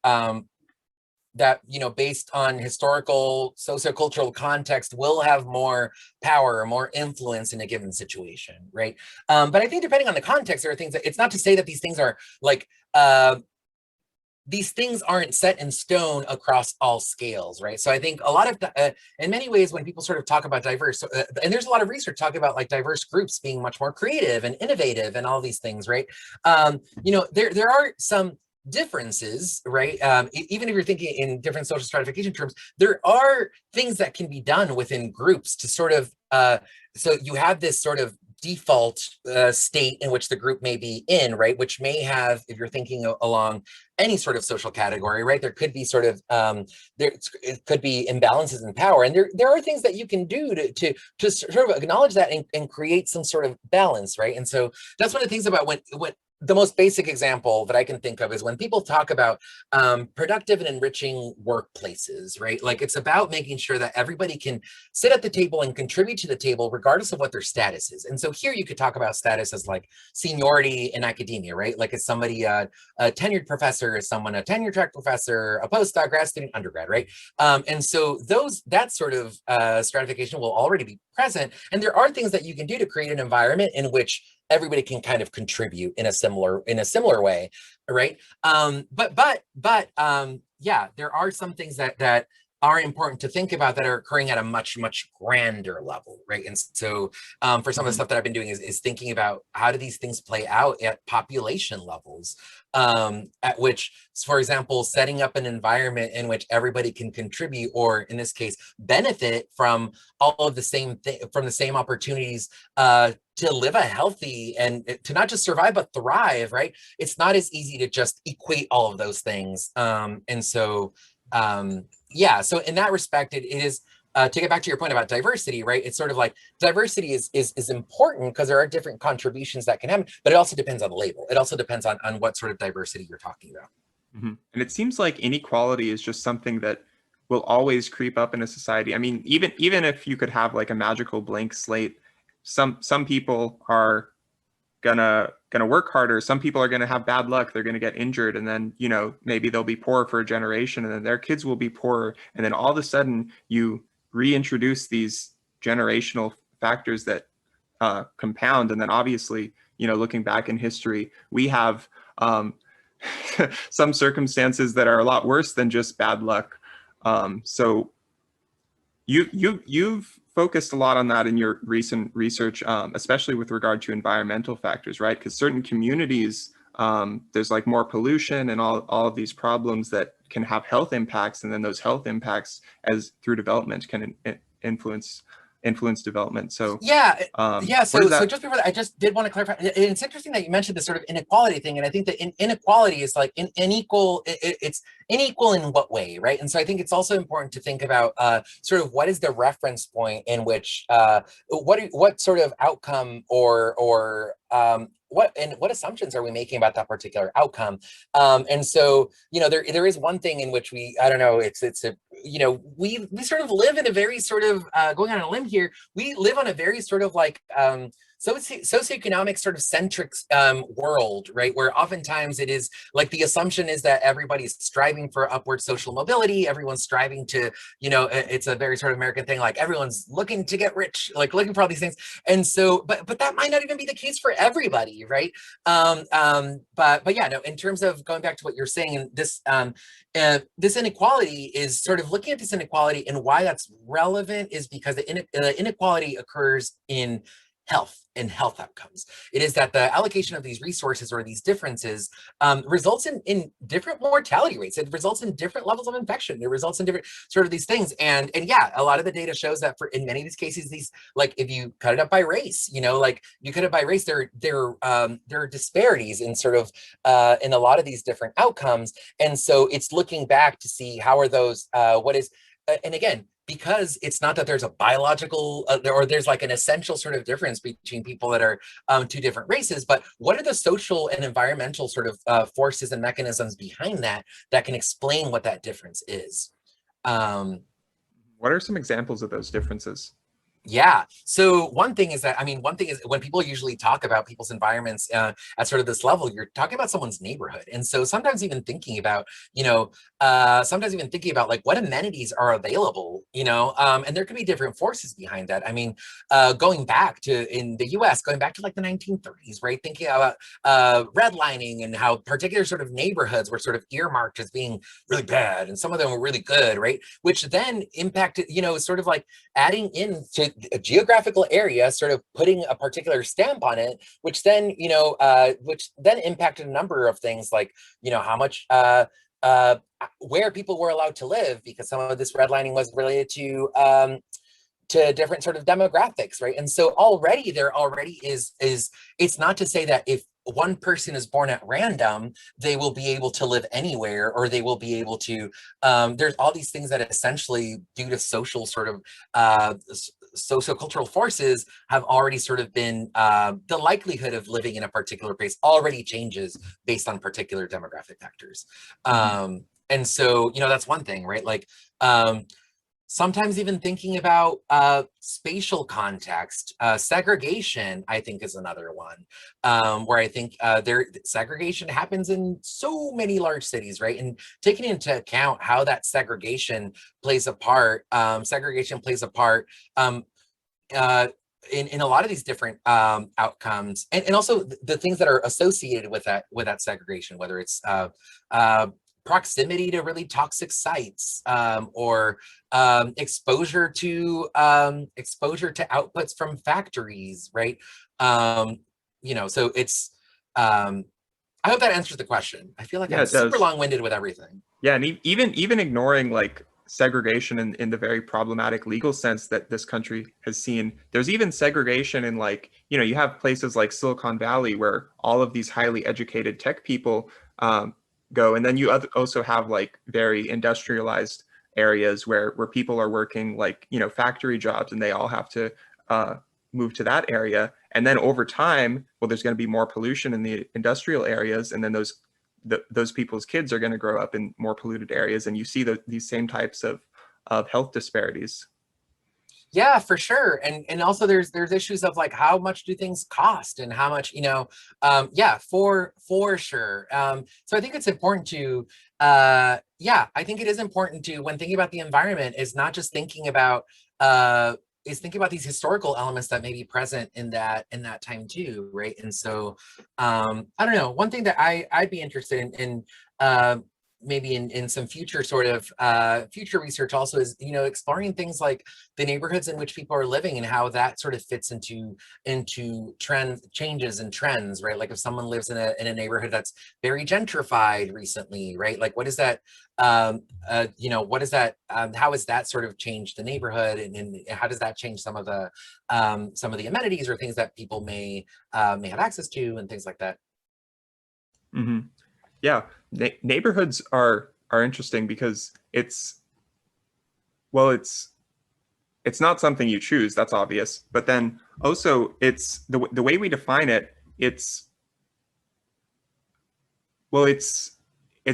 based on historical sociocultural context will have more power or more influence in a given situation, right? But I think depending on the context, there are things that, it's not to say that these things are like these things aren't set in stone across all scales, right? So I think a lot of, in many ways, when people sort of talk about diverse, and there's a lot of research talking about like diverse groups being much more creative and innovative and all these things, right? There are some differences, right? Even if you're thinking in different social stratification terms, there are things that can be done within groups to sort of, so you have this sort of default state in which the group may be in, right? Which may have, if you're thinking along any sort of social category, right? There could be sort of, it could be imbalances in power. And there are things that you can do to sort of acknowledge that and create some sort of balance, right? And so that's one of the things about when the most basic example that I can think of is when people talk about productive and enriching workplaces, right? Like it's about making sure that everybody can sit at the table and contribute to the table regardless of what their status is. And so here you could talk about status as like seniority in academia, right? Like is somebody a tenured professor, is someone a tenure track professor, a postdoc, grad student, undergrad, right? And so that sort of stratification will already be present. And there are things that you can do to create an environment in which everybody can kind of contribute in a similar way, right? Yeah, there are some things that are important to think about that are occurring at a much grander level, right? And so for some of the stuff that I've been doing is thinking about how do these things play out at population levels, at which, for example, setting up an environment in which everybody can contribute, or in this case, benefit from all of the same from the same opportunities to live a healthy and to not just survive, but thrive, right? It's not as easy to just equate all of those things. Yeah, so in that respect, it is, to get back to your point about diversity, right? It's sort of like diversity is important because there are different contributions that can happen, but it also depends on the label. It also depends on what sort of diversity you're talking about. Mm-hmm. And it seems like inequality is just something that will always creep up in a society. I mean, even if you could have like a magical blank slate, some people are gonna work harder. Some people are gonna have bad luck. They're gonna get injured, and then maybe they'll be poor for a generation, and then their kids will be poorer, and then all of a sudden you reintroduce these generational factors that compound, and then obviously looking back in history, we have some circumstances that are a lot worse than just bad luck. So you've focused a lot on that in your recent research, especially with regard to environmental factors, right? Because certain communities, there's like more pollution and all of these problems that can have health impacts, and then those health impacts, as through development, can influence development. So yeah, so just before that, I just did want to clarify. It's interesting that you mentioned this sort of inequality thing, and I think that inequality is like unequal. It's unequal in what way, right? And so I think it's also important to think about sort of what is the reference point in which what sort of outcome or what assumptions are we making about that particular outcome? And so there is one thing in which I don't know, it's a we sort of live in a very sort of going on a limb here. We live on a very sort of like socioeconomic sort of centric world, right? Where oftentimes it is like the assumption is that everybody's striving for upward social mobility. Everyone's striving to, it's a very sort of American thing. Like everyone's looking to get rich, like looking for all these things. And so, but that might not even be the case for everybody, right? But yeah, no, in terms of going back to what you're saying, this inequality is sort of looking at this inequality, and why that's relevant is because the inequality occurs in health and health outcomes. It is that the allocation of these resources or these differences results in different mortality rates. It results in different levels of infection. It results in different sort of these things. And yeah, a lot of the data shows that in many of these cases, these, like if you cut it up by race, like you cut it by race, there are disparities in sort of in a lot of these different outcomes. And so it's looking back to see how are those, and again, because it's not that there's a biological or there's like an essential sort of difference between people that are two different races, but what are the social and environmental sort of forces and mechanisms behind that can explain what that difference is? What are some examples of those differences? Yeah. So one thing is that, I mean, one thing is when people usually talk about people's environments at sort of this level, you're talking about someone's neighborhood. And so sometimes even thinking about, sometimes even thinking about like what amenities are available, and there could be different forces behind that. I mean, going back to in the US, going back to like the 1930s, right? Thinking about redlining and how particular sort of neighborhoods were sort of earmarked as being really bad and some of them were really good, right? Which then impacted, sort of like adding in to a geographical area, sort of putting a particular stamp on it, which then impacted a number of things like, how much, where people were allowed to live, because some of this redlining was related to different sort of demographics, right? And so there already is it's not to say that if one person is born at random, they will be able to live anywhere, or they will be able to, there's all these things that essentially, due to social sort of sociocultural forces, have already sort of been, the likelihood of living in a particular place already changes based on particular demographic factors. And so, that's one thing, right? Like, sometimes even thinking about spatial context, segregation, I think is another one, where I think segregation happens in so many large cities, right? And taking into account how that segregation plays a part in a lot of these different outcomes, and also the things that are associated with that segregation, whether it's proximity to really toxic sites, or exposure to outputs from factories, right? So it's, I hope that answers the question. I feel like Yeah, I'm it super does. long-winded with everything. Yeah, and even ignoring like segregation in the very problematic legal sense that this country has seen, there's even segregation in like, you have places like Silicon Valley where all of these highly educated tech people go, and then you also have like very industrialized areas where people are working like, factory jobs, and they all have to uh, move to that area. And then over time, well, there's going to be more pollution in the industrial areas, and then those people's kids are going to grow up in more polluted areas, and you see these same types of health disparities. Yeah, for sure. And also there's issues of like how much do things cost and how much, yeah, for sure. So I think it's important to I think it is important to, when thinking about the environment, is not just thinking about is thinking about these historical elements that may be present in that time too, right? And so I don't know, one thing that I'd be interested in maybe in some future sort of future research also is, exploring things like the neighborhoods in which people are living and how that sort of fits into changes and trends, right? Like if someone lives in a neighborhood that's very gentrified recently, right? Like what is that, what is that, how has that sort of changed the neighborhood, and how does that change some of the amenities or things that people may have access to and things like that. Hmm. Yeah, neighborhoods are interesting because it's not something you choose. That's obvious, but then also it's the way we define it. It's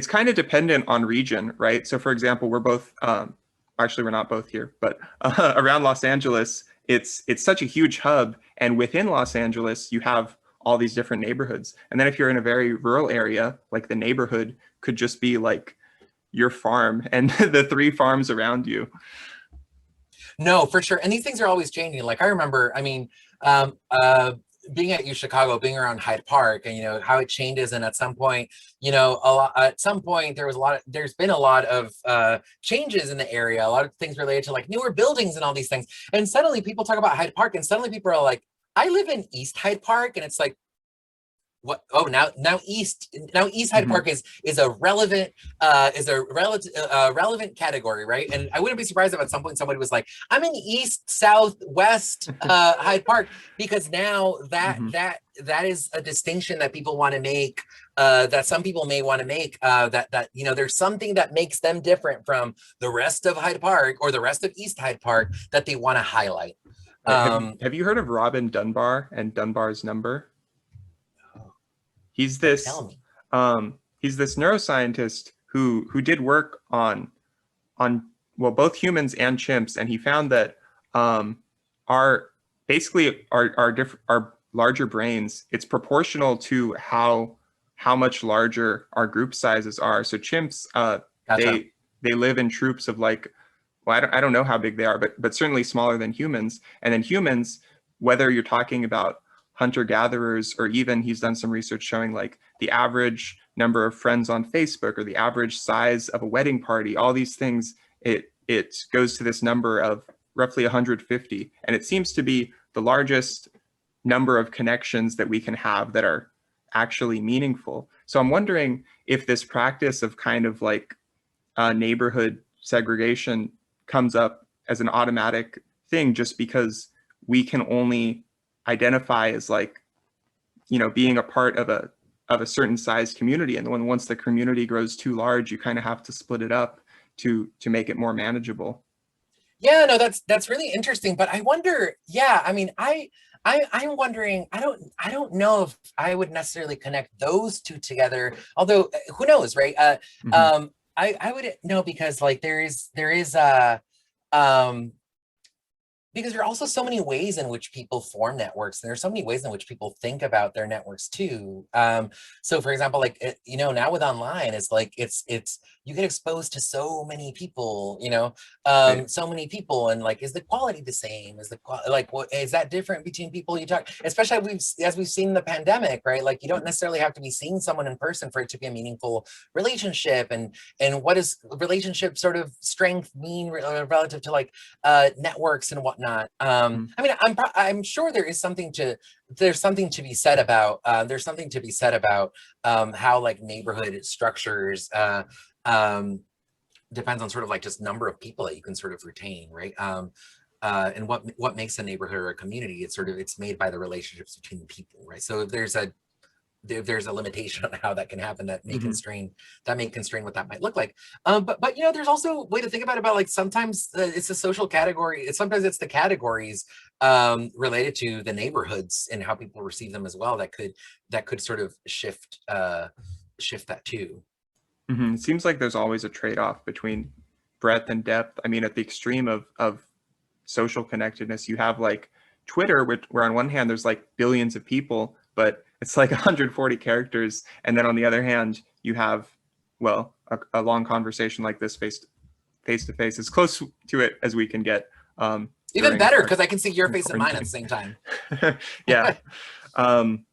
kind of dependent on region, right? So, for example, actually we're not both here, but around Los Angeles, it's such a huge hub, and within Los Angeles, you have all these different neighborhoods. And then if you're in a very rural area, like the neighborhood could just be like your farm and the three farms around you. No, for sure. And these things are always changing. Like I remember, I mean, being at U Chicago, being around Hyde Park, and how it changes. And at some point, at some point there's been a lot of changes in the area, a lot of things related to like newer buildings and all these things. And suddenly people talk about Hyde Park, and suddenly people are like, I live in East Hyde Park, and it's like, what? Oh, now East Hyde Hmm. Park is a relevant category, right? And I wouldn't be surprised if at some point somebody was like, I'm in East, South, West Hyde Park, because now that Hmm. that is a distinction that people want to make, that some people may want to make, that there's something that makes them different from the rest of Hyde Park or the rest of East Hyde Park that they want to highlight. Right. Have you Um, have you heard of Robin Dunbar and Dunbar's number? He's this Tell me. he's this neuroscientist who did work on well, both humans and chimps, and he found that um, our basically our larger brains, it's proportional to how much larger our group sizes are. So chimps, Gotcha. they live in troops of like, well, I don't know how big they are, but certainly smaller than humans. And then humans, whether you're talking about hunter-gatherers, or even he's done some research showing like the average number of friends on Facebook or the average size of a wedding party, all these things, it goes to this number of roughly 150. And it seems to be the largest number of connections that we can have that are actually meaningful. So I'm wondering if this practice of kind of like neighborhood segregation comes up as an automatic thing just because we can only identify as like, being a part of a certain size community. And then once the community grows too large, you kind of have to split it up to make it more manageable. Yeah, no, that's really interesting. But I wonder, yeah, I mean, I'm wondering, I don't know if I would necessarily connect those two together, although who knows, right? Mm-hmm. I would know, because like there is because there are also so many ways in which people form networks, and there's so many ways in which people think about their networks too. So for example, like now with online, it's like it's you get exposed to so many people, Right. so many people, and like, is the quality the same? Is the like, what is that different between people you talk? Especially as we've seen in the pandemic, right? Like, you don't necessarily have to be seeing someone in person for it to be a meaningful relationship, and what does relationship sort of strength mean relative to like networks and whatnot. Mm-hmm. I mean, I'm sure there's something to be said about how like neighborhood structures depends on sort of like just number of people that you can sort of retain, right? And what makes a neighborhood or a community, it's made by the relationships between the people, right? So if there's a limitation on how that can happen, that may Mm-hmm. constrain what that might look like. But there's also a way to think about it, about like, sometimes it's a social category. Sometimes it's the categories related to the neighborhoods and how people receive them as well, that could sort of shift that too. Mm-hmm. It seems like there's always a trade-off between breadth and depth. I mean, at the extreme of social connectedness, you have like Twitter, where on one hand there's like billions of people, but it's like 140 characters, and then on the other hand you have, well, a long conversation like this face to face, as close to it as we can get Even during better, our because I can see your face and mine at the quarantine. same time. Yeah. Um,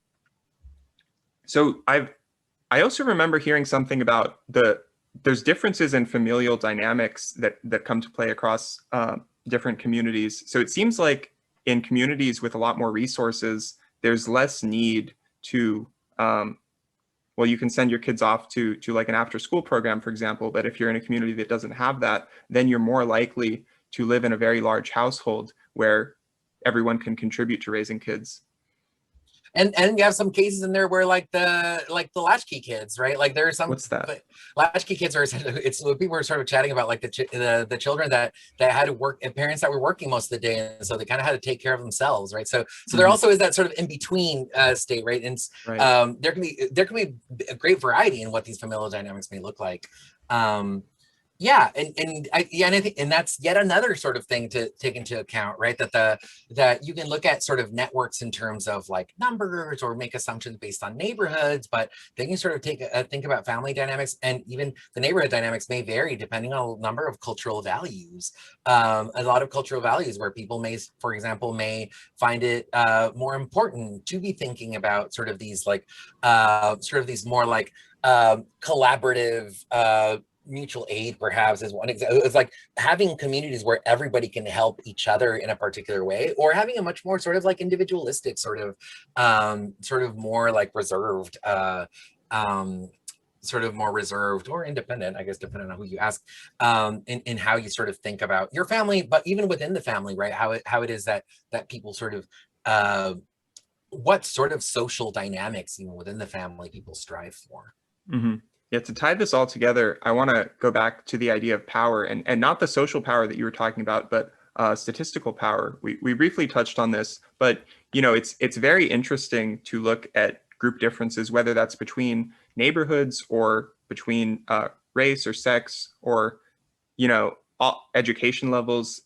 so I also remember hearing something about there's differences in familial dynamics that come to play across different communities. So it seems like in communities with a lot more resources, there's less need to well, you can send your kids off to like an after school program, for example. But if you're in a community that doesn't have that, then you're more likely to live in a very large household where everyone can contribute to raising kids. And you have some cases in there where like the latchkey kids, right? Like there are some What's that? latchkey kids are, it's what people were sort of chatting about, like the children that had to work, and parents that were working most of the day, and so they kind of had to take care of themselves, right? So there Mm-hmm. also is that sort of in between state, right? And Right. there can be a great variety in what these familial dynamics may look like. Yeah, and I think, and that's yet another sort of thing to take into account, right? That you can look at sort of networks in terms of like numbers, or make assumptions based on neighborhoods, but then you sort of think about family dynamics, and even the neighborhood dynamics may vary depending on a number of cultural values. A lot of cultural values where people may, for example, may find it more important to be thinking about sort of these like sort of these more like collaborative mutual aid, perhaps, is one example. It's like having communities where everybody can help each other in a particular way, or having a much more sort of like individualistic sort of more like reserved sort of more reserved or independent, I guess, depending on who you ask, in how you sort of think about your family, but even within the family, right? How it is that people sort of what sort of social dynamics even within the family people strive for. Mm-hmm. Yeah, to tie this all together, I want to go back to the idea of power, and not the social power that you were talking about, but statistical power. We briefly touched on this, but it's very interesting to look at group differences, whether that's between neighborhoods or between race or sex, or all education levels.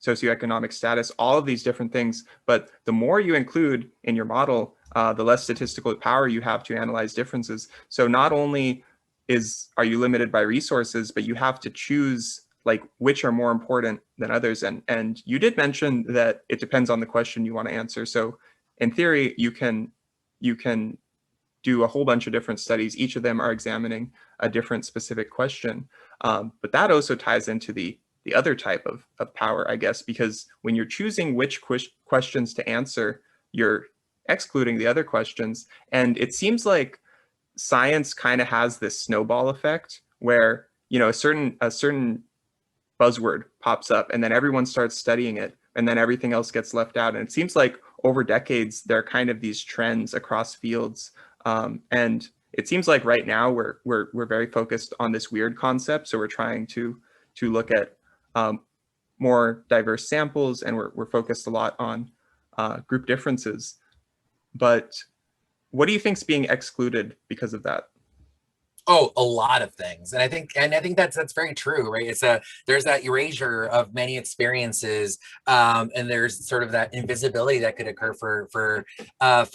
socioeconomic status, all of these different things. But the more you include in your model, the less statistical power you have to analyze differences. So not only are you limited by resources, but you have to choose like which are more important than others. And you did mention that it depends on the question you want to answer. So in theory, you can do a whole bunch of different studies. Each of them are examining a different specific question. But that also ties into the other type of power, I guess, because when you're choosing which questions to answer, you're excluding the other questions. And it seems like science kind of has this snowball effect where, you know, a certain buzzword pops up and then everyone starts studying it and then everything else gets left out. And it seems like over decades, there are kind of these trends across fields. And it seems like right now we're very focused on this weird concept. So we're trying to look at more diverse samples, and we're focused a lot on group differences. But what do you think's being excluded because of that? Oh, a lot of things. And I think that's very true, right? There's that erasure of many experiences, and there's sort of that invisibility that could occur for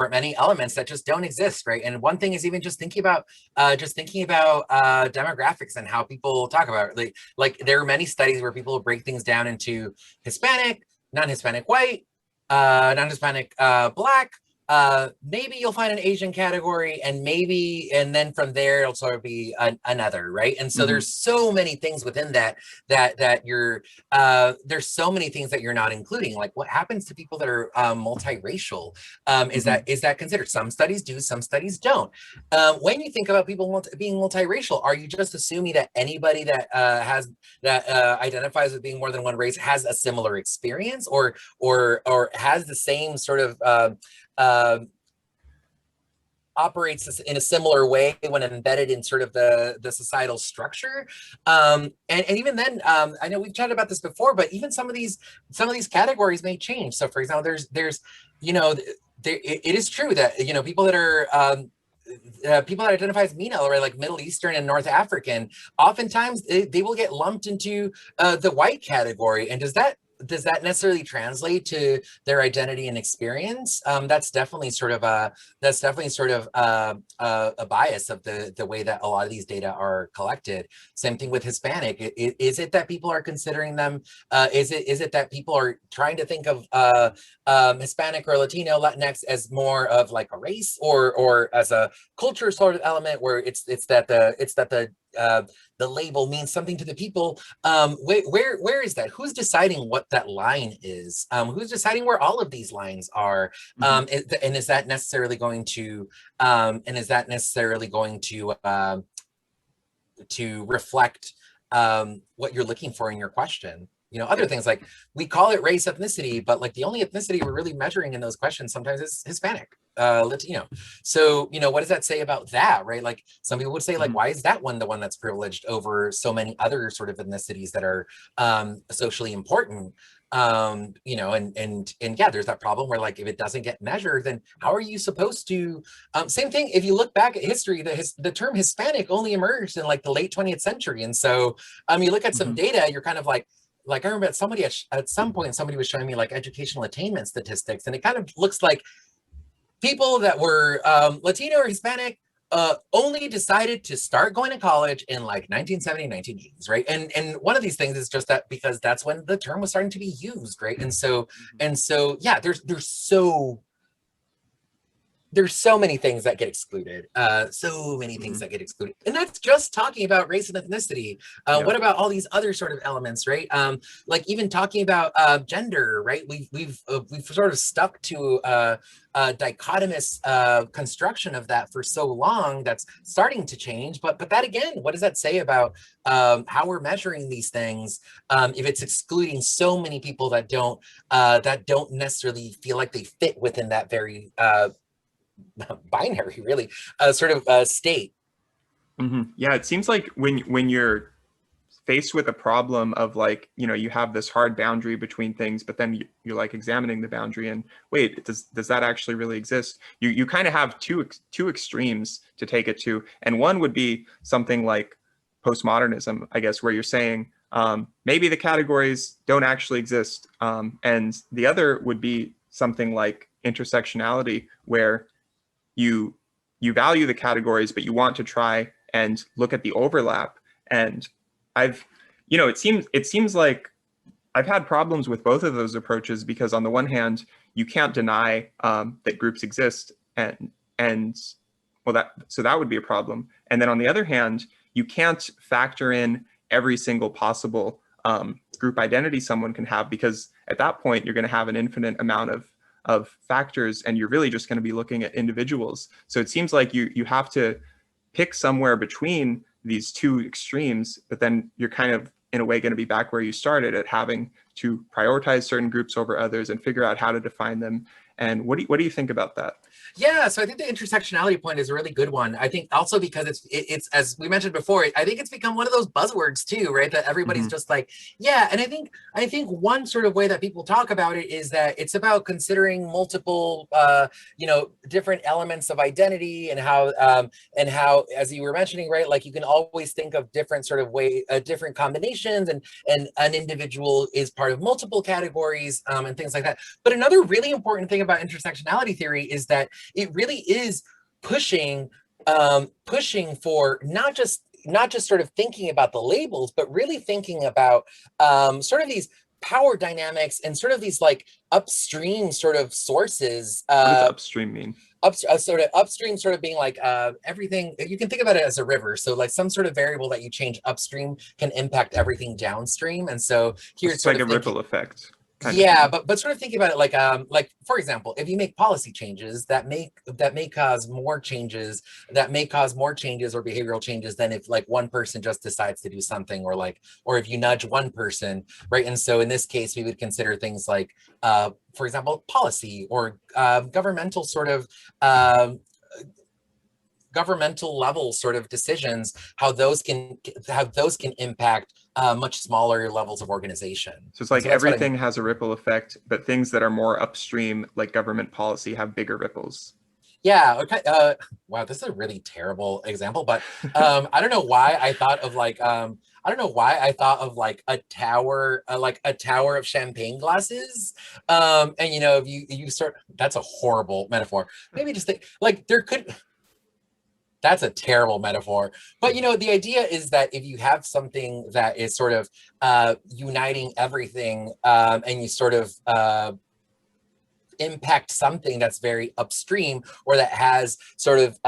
many elements that just don't exist, right? And one thing is even just thinking about demographics and how people talk about it. Like there are many studies where people break things down into Hispanic, non-Hispanic white, non-Hispanic black. Maybe you'll find an Asian category, and then from there it'll sort of be another, right? And so there's so many things within that you're there's so many things that you're not including. Like what happens to people that are multiracial? Is that considered? Some studies do, some studies don't. When you think about people being multiracial, are you just assuming that anybody that identifies with being more than one race has a similar experience, or has the same sort of operates in a similar way when embedded in sort of the societal structure? And even then, I know we've chatted about this before, but even some of these categories may change. So for example, there's you know, it is true that, you know, people that are people that identify as MENA, or like Middle Eastern and North African, oftentimes they will get lumped into the white category. And does that necessarily translate to their identity and experience? That's definitely sort of a bias of the way that a lot of these data are collected. Same thing with Hispanic. Is it that people are considering them? Is it that people are trying to think of Hispanic or Latino, Latinx as more of like a race, or as a culture sort of element, where it's that the label means something to the people? Where is that? Who's deciding what that line is? Who's deciding where all of these lines are? And is that necessarily going to reflect what you're looking for in your question? You know, other things like, we call it race, ethnicity, but like the only ethnicity we're really measuring in those questions sometimes is Hispanic, Latino. So, you know, what does that say about that, right? Like some people would say, like, why is that one the one that's privileged over so many other sort of ethnicities that are socially important? You know, and yeah, there's that problem where, like, if it doesn't get measured, then how are you supposed to? Same thing, if you look back at history, the term Hispanic only emerged in like the late 20th century. And so you look at some data, you're kind of like I remember at some point somebody was showing me like educational attainment statistics, and it kind of looks like people that were Latino or Hispanic only decided to start going to college in like 1970, 1980s, right? And one of these things is just that because that's when the term was starting to be used, right? And so yeah, there's so many things that get excluded, and that's just talking about race and ethnicity. What about all these other sort of elements, right? Like even talking about gender, right? We've sort of stuck to a dichotomous construction of that for so long. That's starting to change, but that again, what does that say about how we're measuring these things if it's excluding so many people that don't necessarily feel like they fit within that very binary, really, sort of state? Yeah, it seems like when you're faced with a problem of like, you know, you have this hard boundary between things, but then you're like examining the boundary and wait, does that actually really exist? You kind of have two extremes to take it to, and one would be something like postmodernism, I guess, where you're saying maybe the categories don't actually exist. And the other would be something like intersectionality, where you value the categories, but you want to try and look at the overlap. And I've, it seems like I've had problems with both of those approaches, because on the one hand, you can't deny that groups exist, and well, that would be a problem. And then on the other hand, you can't factor in every single possible group identity someone can have, because at that point you're going to have an infinite amount of factors, and you're really just going to be looking at individuals. So it seems like you have to pick somewhere between these two extremes, but then you're kind of in a way going to be back where you started, at having to prioritize certain groups over others and figure out how to define them. And what do you think about that? Yeah, so I think the intersectionality point is a really good one. I think also because it's as we mentioned before, I think it's become one of those buzzwords too, right? That everybody's just like, yeah. And I think one sort of way that people talk about it is that it's about considering multiple, different elements of identity, and how, as you were mentioning, right? Like you can always think of different sort of different combinations, and an individual is part of multiple categories, and things like that. But another really important thing about intersectionality theory is that it really is pushing for not just sort of thinking about the labels, but really thinking about sort of these power dynamics and sort of these like upstream sort of sources. What does upstream mean? Sort of upstream sort of being like everything. You can think about it as a river. So like some sort of variable that you change upstream can impact everything downstream. And so here it's like a ripple effect. Yeah, but sort of thinking about it like for example, if you make policy changes that may cause more changes or behavioral changes than if like one person just decides to do something, or if you nudge one person, right? And so in this case, we would consider things like for example, policy or governmental sort of governmental level sort of decisions, how those can impact much smaller levels of organization. So it's like everything has a ripple effect, but things that are more upstream, like government policy, have bigger ripples. Yeah. Okay. Wow, this is a really terrible example, but I don't know why I thought of like a tower, of champagne glasses. And if you start, that's a horrible metaphor. Maybe just think like there could. That's a terrible metaphor. But, the idea is that if you have something that is sort of uniting everything, and you sort of impact something that's very upstream, or that has sort of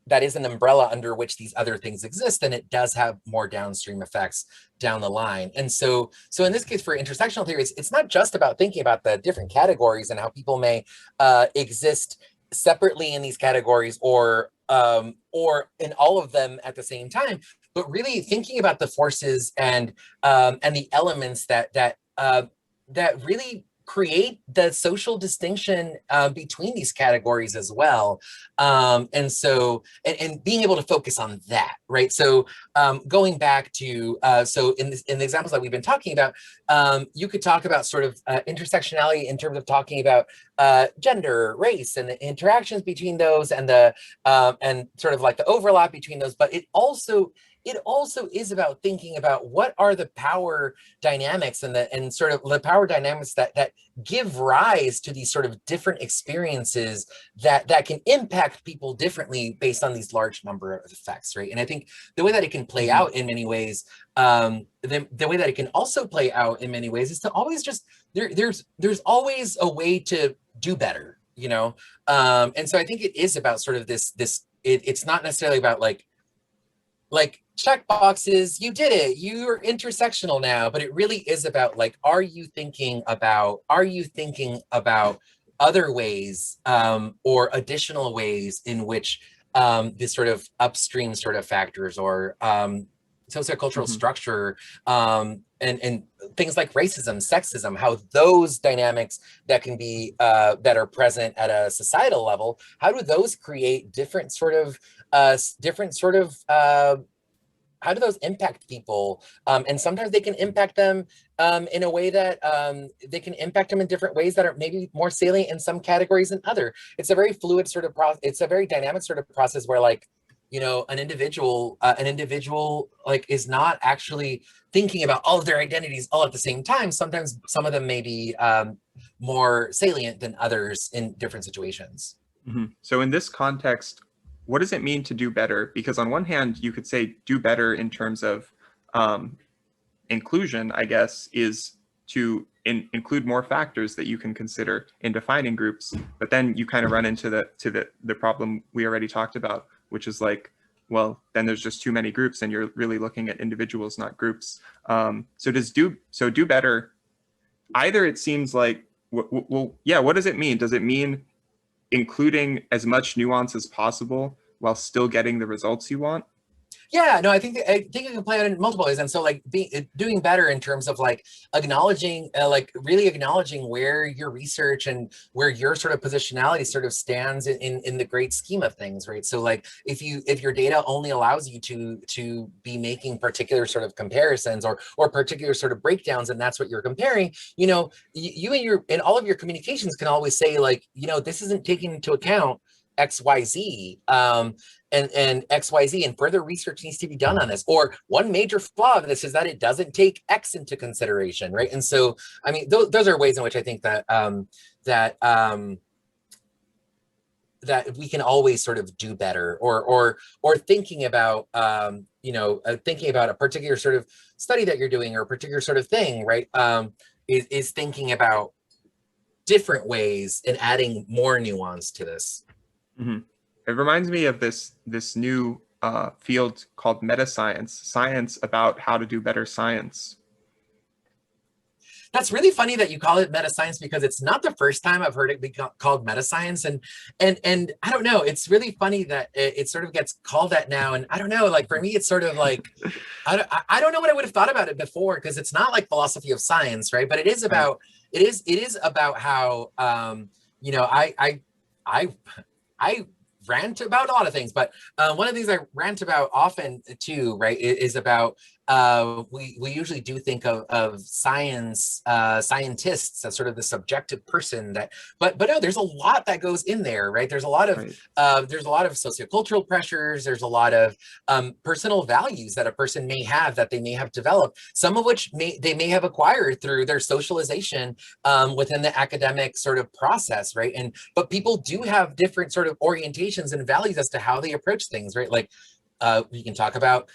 that is an umbrella under which these other things exist, then it does have more downstream effects down the line. And so in this case, for intersectional theories, it's not just about thinking about the different categories and how people may exist separately in these categories, or in all of them at the same time, but really thinking about the forces and the elements that really create the social distinction between these categories as well. And so, and being able to focus on that, right? So going back to, so in the examples that we've been talking about, you could talk about sort of intersectionality in terms of talking about gender, race, and the interactions between those, and and sort of like the overlap between those. But it also is about thinking about what are the power dynamics and sort of the power dynamics that give rise to these sort of different experiences that can impact people differently based on these large number of effects, right? And I think the way that it can play out in many ways, the way that it can also play out in many ways is to always just there's always a way to do better, and so I think it is about sort of it's not necessarily about like check boxes, you did it, you're intersectional now, but it really is about like, are you thinking about other ways or additional ways in which this sort of upstream sort of factors, or sociocultural structure, and things like racism, sexism, how those dynamics that can be that are present at a societal level, how do those create different sort of how do those impact people? And sometimes they can impact them in a way that they can impact them in different ways that are maybe more salient in some categories than other. It's a very fluid sort of process. It's a very dynamic sort of process where like an individual like is not actually thinking about all of their identities all at the same time. Sometimes some of them may be more salient than others in different situations. So in this context, what does it mean to do better? Because on one hand, you could say do better in terms of inclusion, I guess, is to include more factors that you can consider in defining groups. But then you kind of run into the problem we already talked about, which is like, well, then there's just too many groups, and you're really looking at individuals, not groups. So do better? Either it seems like, well, yeah. What does it mean? Does it mean including as much nuance as possible while still getting the results you want? Yeah, no, I think it can play out in multiple ways, and so like doing better in terms of like acknowledging, like really acknowledging where your research and where your sort of positionality sort of stands in the great scheme of things, right? So like if your data only allows you to be making particular sort of comparisons or particular sort of breakdowns, and that's what you're comparing, you and all of your communications can always say like, this isn't taking into account XYZ. And XYZ, and further research needs to be done on this. Or one major flaw of this is that it doesn't take X into consideration, right? And so, I mean, those are ways in which I think that that we can always sort of do better, or thinking about thinking about a particular sort of study that you're doing or a particular sort of thing, right? Is thinking about different ways and adding more nuance to this. Mm-hmm. It reminds me of this new field called meta-science, science about how to do better science. That's really funny that you call it meta science, because it's not the first time I've heard it be called meta science, and I don't know. It's really funny that it sort of gets called that now, and I don't know. Like for me, it's sort of like I don't know what I would have thought about it before, because it's not like philosophy of science, right? But it is about it is about how I rant about a lot of things, but one of the things I rant about often too, right, is about we usually do think of science scientists as sort of the subjective person that, but no, there's a lot that goes in there, right? There's a lot of sociocultural pressures. There's a lot of personal values that a person may have, that they may have developed, some of which they may have acquired through their socialization within the academic sort of process, right? But people do have different sort of orientations and values as to how they approach things, right? Like we can talk about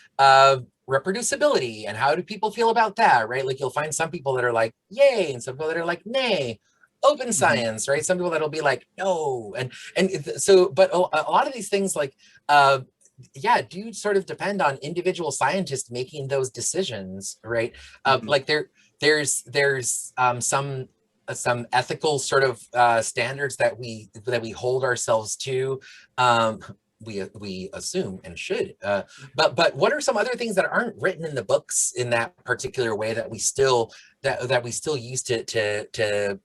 reproducibility and how do people feel about that, right? Like you'll find some people that are like yay, and some people that are like nay. Open science, right? Some people that'll be like no, and so, but a lot of these things like do sort of depend on individual scientists making those decisions, right? Like there's some ethical sort of standards that we hold ourselves to. We assume and should, but what are some other things that aren't written in the books in that particular way that we still use to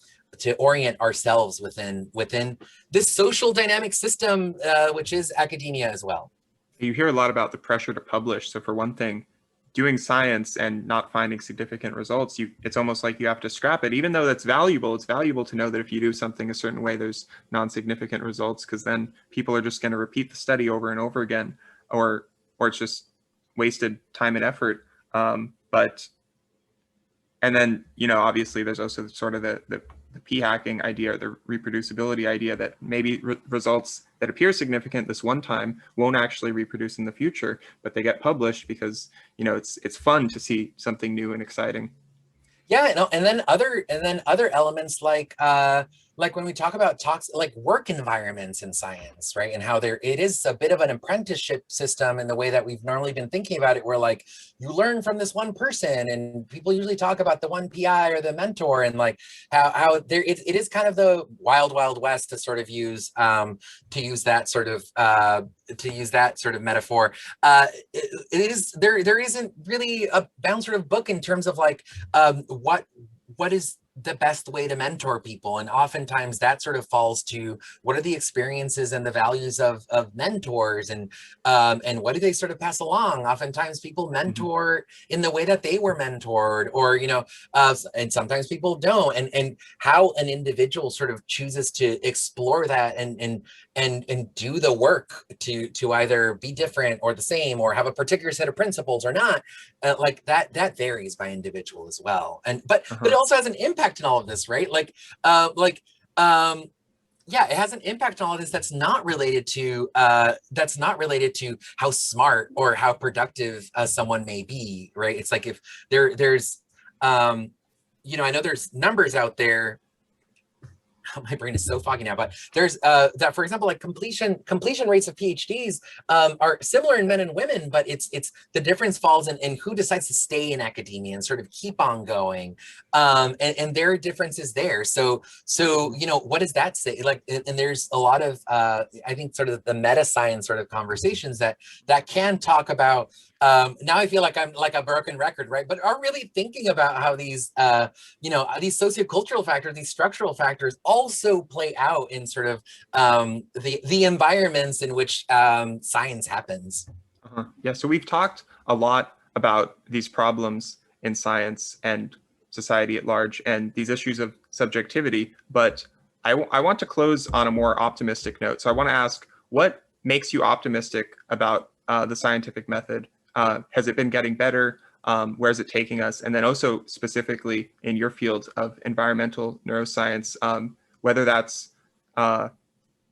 orient ourselves within this social dynamic system, which is academia as well? You hear a lot about the pressure to publish. So for one thing, doing science and not finding significant results, it's almost like you have to scrap it, even though that's valuable. It's valuable to know that if you do something a certain way, there's non-significant results, because then people are just going to repeat the study over and over again, or it's just wasted time and effort. And then, obviously there's also sort of the p-hacking idea, or the reproducibility idea, that maybe results that appear significant this one time won't actually reproduce in the future, but they get published because it's fun to see something new and exciting. Yeah, no, and then other elements like when we talk about like work environments in science, right? And how it is a bit of an apprenticeship system in the way that we've normally been thinking about it, where like you learn from this one person, and people usually talk about the one PI or the mentor, and like how it is kind of the wild west to sort of use that sort of metaphor. There isn't really a bound sort of book in terms of like what is the best way to mentor people. And oftentimes that sort of falls to what are the experiences and the values of mentors, and what do they sort of pass along? Oftentimes people mentor in the way that they were mentored, or, and sometimes people don't. And how an individual sort of chooses to explore that and do the work to either be different or the same, or have a particular set of principles or not, like that varies by individual as well. And but it also has an impact in all of this, right? Yeah, it has an impact on all of this that's not related to how smart or how productive someone may be, right? It's like if there's I know there's numbers out there. My brain is so foggy now, but there's that, for example, like completion rates of PhDs are similar in men and women, but it's the difference falls in who decides to stay in academia and sort of keep on going, and there are differences there. So what does that say? Like, and there's a lot of I think sort of the meta science sort of conversations that can talk about. Now I feel like I'm like a broken record, right? But are really thinking about how these these sociocultural factors, these structural factors also play out in sort of the environments in which science happens. Yeah, so we've talked a lot about these problems in science and society at large and these issues of subjectivity, but I want to close on a more optimistic note. So I want to ask, what makes you optimistic about the scientific method? Has it been getting better? Where is it taking us? And then also specifically in your field of environmental neuroscience, whether that's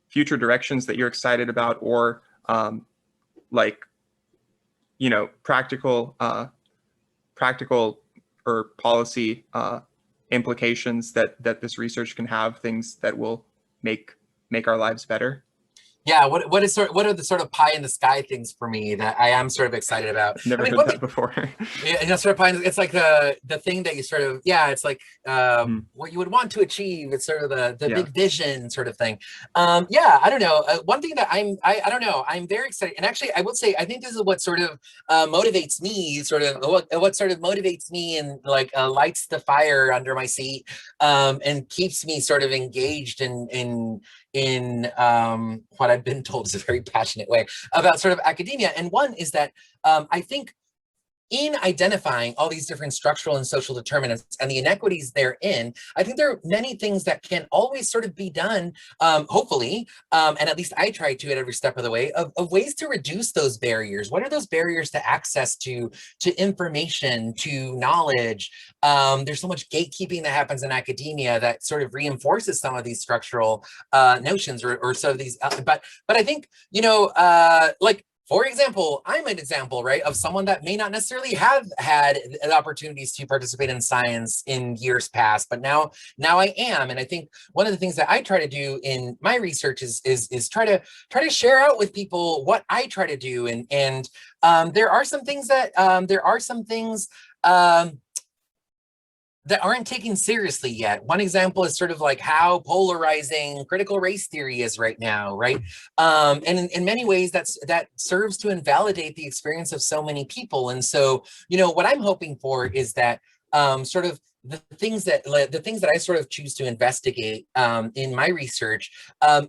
future directions that you're excited about, or practical or policy implications that this research can have, things that will make our lives better. Yeah, what are the sort of pie in the sky things for me that I am sort of excited about? Never heard that before. Yeah, sort of pie. It's like the thing that you sort of, it's like what you would want to achieve. It's sort of the big vision sort of thing. I don't know. One thing that I don't know. I'm very excited, and actually, I would say I think this is what sort of motivates me. Sort of what sort of motivates me and like lights the fire under my seat, and keeps me sort of engaged in what I've been told is a very passionate way about sort of academia. And one is that I think in identifying all these different structural and social determinants and the inequities therein, I think there are many things that can always sort of be done, hopefully, and at least I try to at every step of the way, of ways to reduce those barriers. What are those barriers to access to information, to knowledge? There's so much gatekeeping that happens in academia that sort of reinforces some of these structural notions or some of these, but I think, for example, I'm an example, right, of someone that may not necessarily have had the opportunities to participate in science in years past, but now I am. And I think one of the things that I try to do in my research is try to share out with people what I try to do. And there are some things that that aren't taken seriously yet. One example is sort of like how polarizing critical race theory is right now, right? And in many ways, that serves to invalidate the experience of so many people. And so, what I'm hoping for is that sort of the things that I sort of choose to investigate in my research,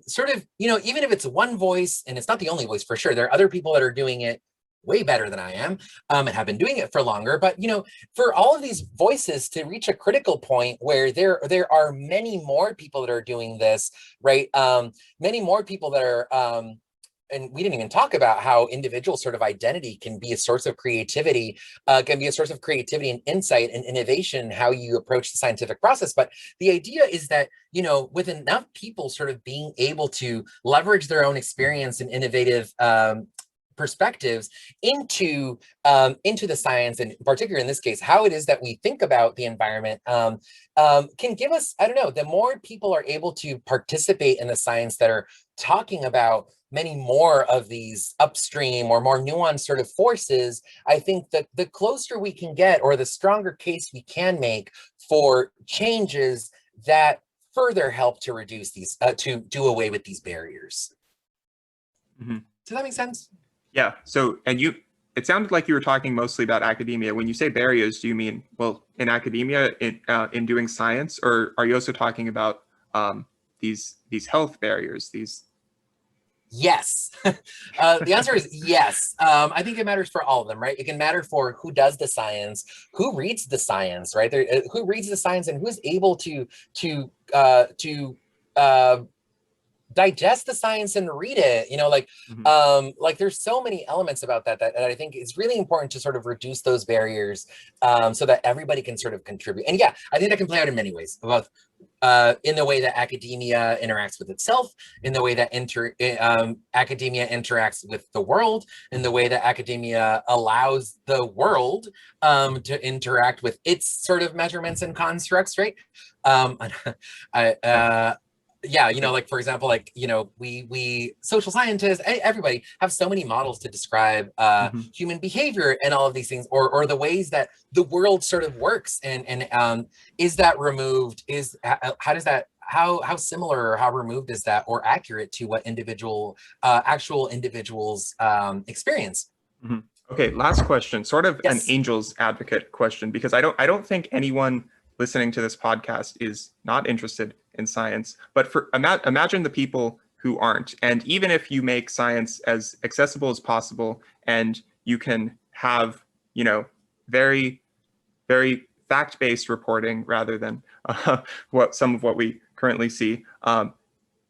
sort of, even if it's one voice, and it's not the only voice for sure, there are other people that are doing it way better than I am, and have been doing it for longer. But for all of these voices to reach a critical point where there are many more people that are doing this, right? Many more people that are, and we didn't even talk about how individual sort of identity can be a source of creativity, and insight and innovation, how you approach the scientific process. But the idea is that, with enough people sort of being able to leverage their own experience and innovative perspectives into the science, and particularly in this case, how it is that we think about the environment, can give us, I don't know, the more people are able to participate in the science that are talking about many more of these upstream or more nuanced sort of forces, I think that the closer we can get, or the stronger case we can make for changes that further help to reduce these, to do away with these barriers. Does that make sense? Yeah. So, and it sounded like you were talking mostly about academia. When you say barriers, do you mean, well, in academia, in doing science, or are you also talking about these health barriers? Yes. The answer is yes. I think it matters for all of them, right? It can matter for who does the science, who reads the science, right? Who reads the science and who's able to digest the science and read it, like there's so many elements about that I think it's really important to sort of reduce those barriers, so that everybody can sort of contribute. And yeah, I think that can play out in many ways, both in the way that academia interacts with itself, in the way that academia interacts with the world, in the way that academia allows the world to interact with its sort of measurements and constructs, right? Yeah, like, for example, like, we social scientists, everybody have so many models to describe human behavior and all of these things, or the ways that the world sort of works, and is that removed, how does that, how similar or how removed is that, or accurate to what actual individuals experience? Okay, last question, sort of Yes. an angel's advocate question, because I don't think anyone listening to this podcast is not interested in science, but imagine the people who aren't. And even if you make science as accessible as possible, and you can have, very, very fact-based reporting rather than some of what we currently see.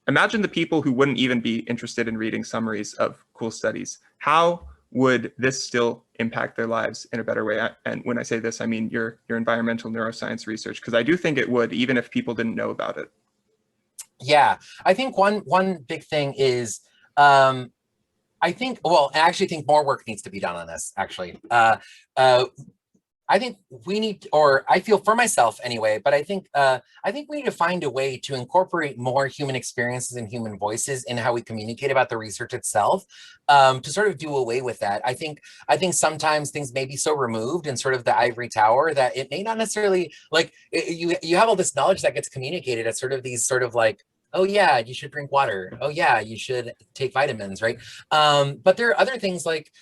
Imagine the people who wouldn't even be interested in reading summaries of cool studies. How would this still impact their lives in a better way? And when I say this, I mean your environmental neuroscience research, because I do think it would, even if people didn't know about it. Yeah, I think one big thing is, I actually think more work needs to be done on this, actually. I think we need, or I feel for myself anyway, but I think we need to find a way to incorporate more human experiences and human voices in how we communicate about the research itself, to sort of do away with that. I think sometimes things may be so removed in sort of the ivory tower that it may not necessarily, like, you have all this knowledge that gets communicated as sort of these sort of like, oh yeah, you should drink water. Oh yeah, you should take vitamins, right? But there are other things, like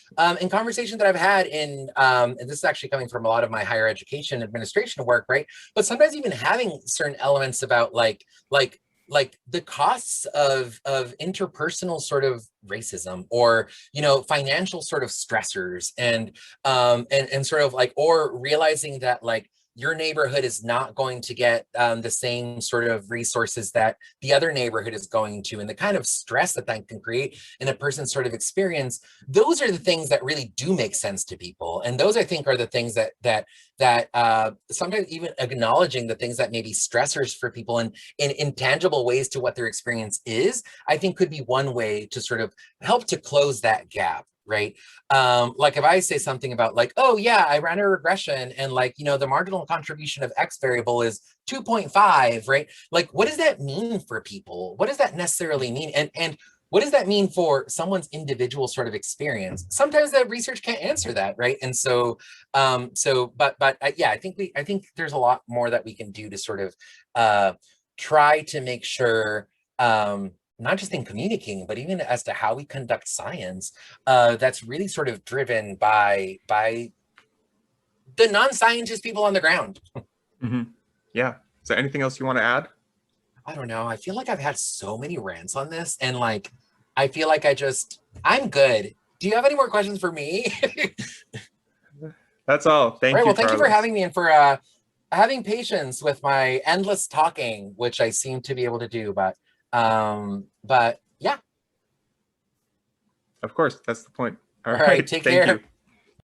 in conversations that I've had and this is actually coming from a lot of my higher education administration work, right? But sometimes even having certain elements about like the costs of interpersonal sort of racism, or financial sort of stressors, and sort of like, or realizing that like your neighborhood is not going to get the same sort of resources that the other neighborhood is going to, and the kind of stress that can create in a person's sort of experience. Those are the things that really do make sense to people, and those, I think, are the things that sometimes even acknowledging the things that may be stressors for people in intangible ways to what their experience is, I think could be one way to sort of help to close that gap. Right. Like if I say something about like, oh yeah, I ran a regression and like, the marginal contribution of X variable is 2.5, right? Like, what does that mean for people? What does that necessarily mean? And what does that mean for someone's individual sort of experience? Sometimes that research can't answer that, right? And so, yeah, I think there's a lot more that we can do to sort of try to make sure, not just in communicating, but even as to how we conduct science, that's really sort of driven by the non-scientist people on the ground. Yeah. Is there anything else you want to add? I don't know. I feel like I've had so many rants on this, and like, I feel like I'm good. Do you have any more questions for me? That's all. Thank you, Well, thank you for Carlos. having me and for having patience with my endless talking, which I seem to be able to do, but yeah. Of course, that's the point. All right, take care. Thank you.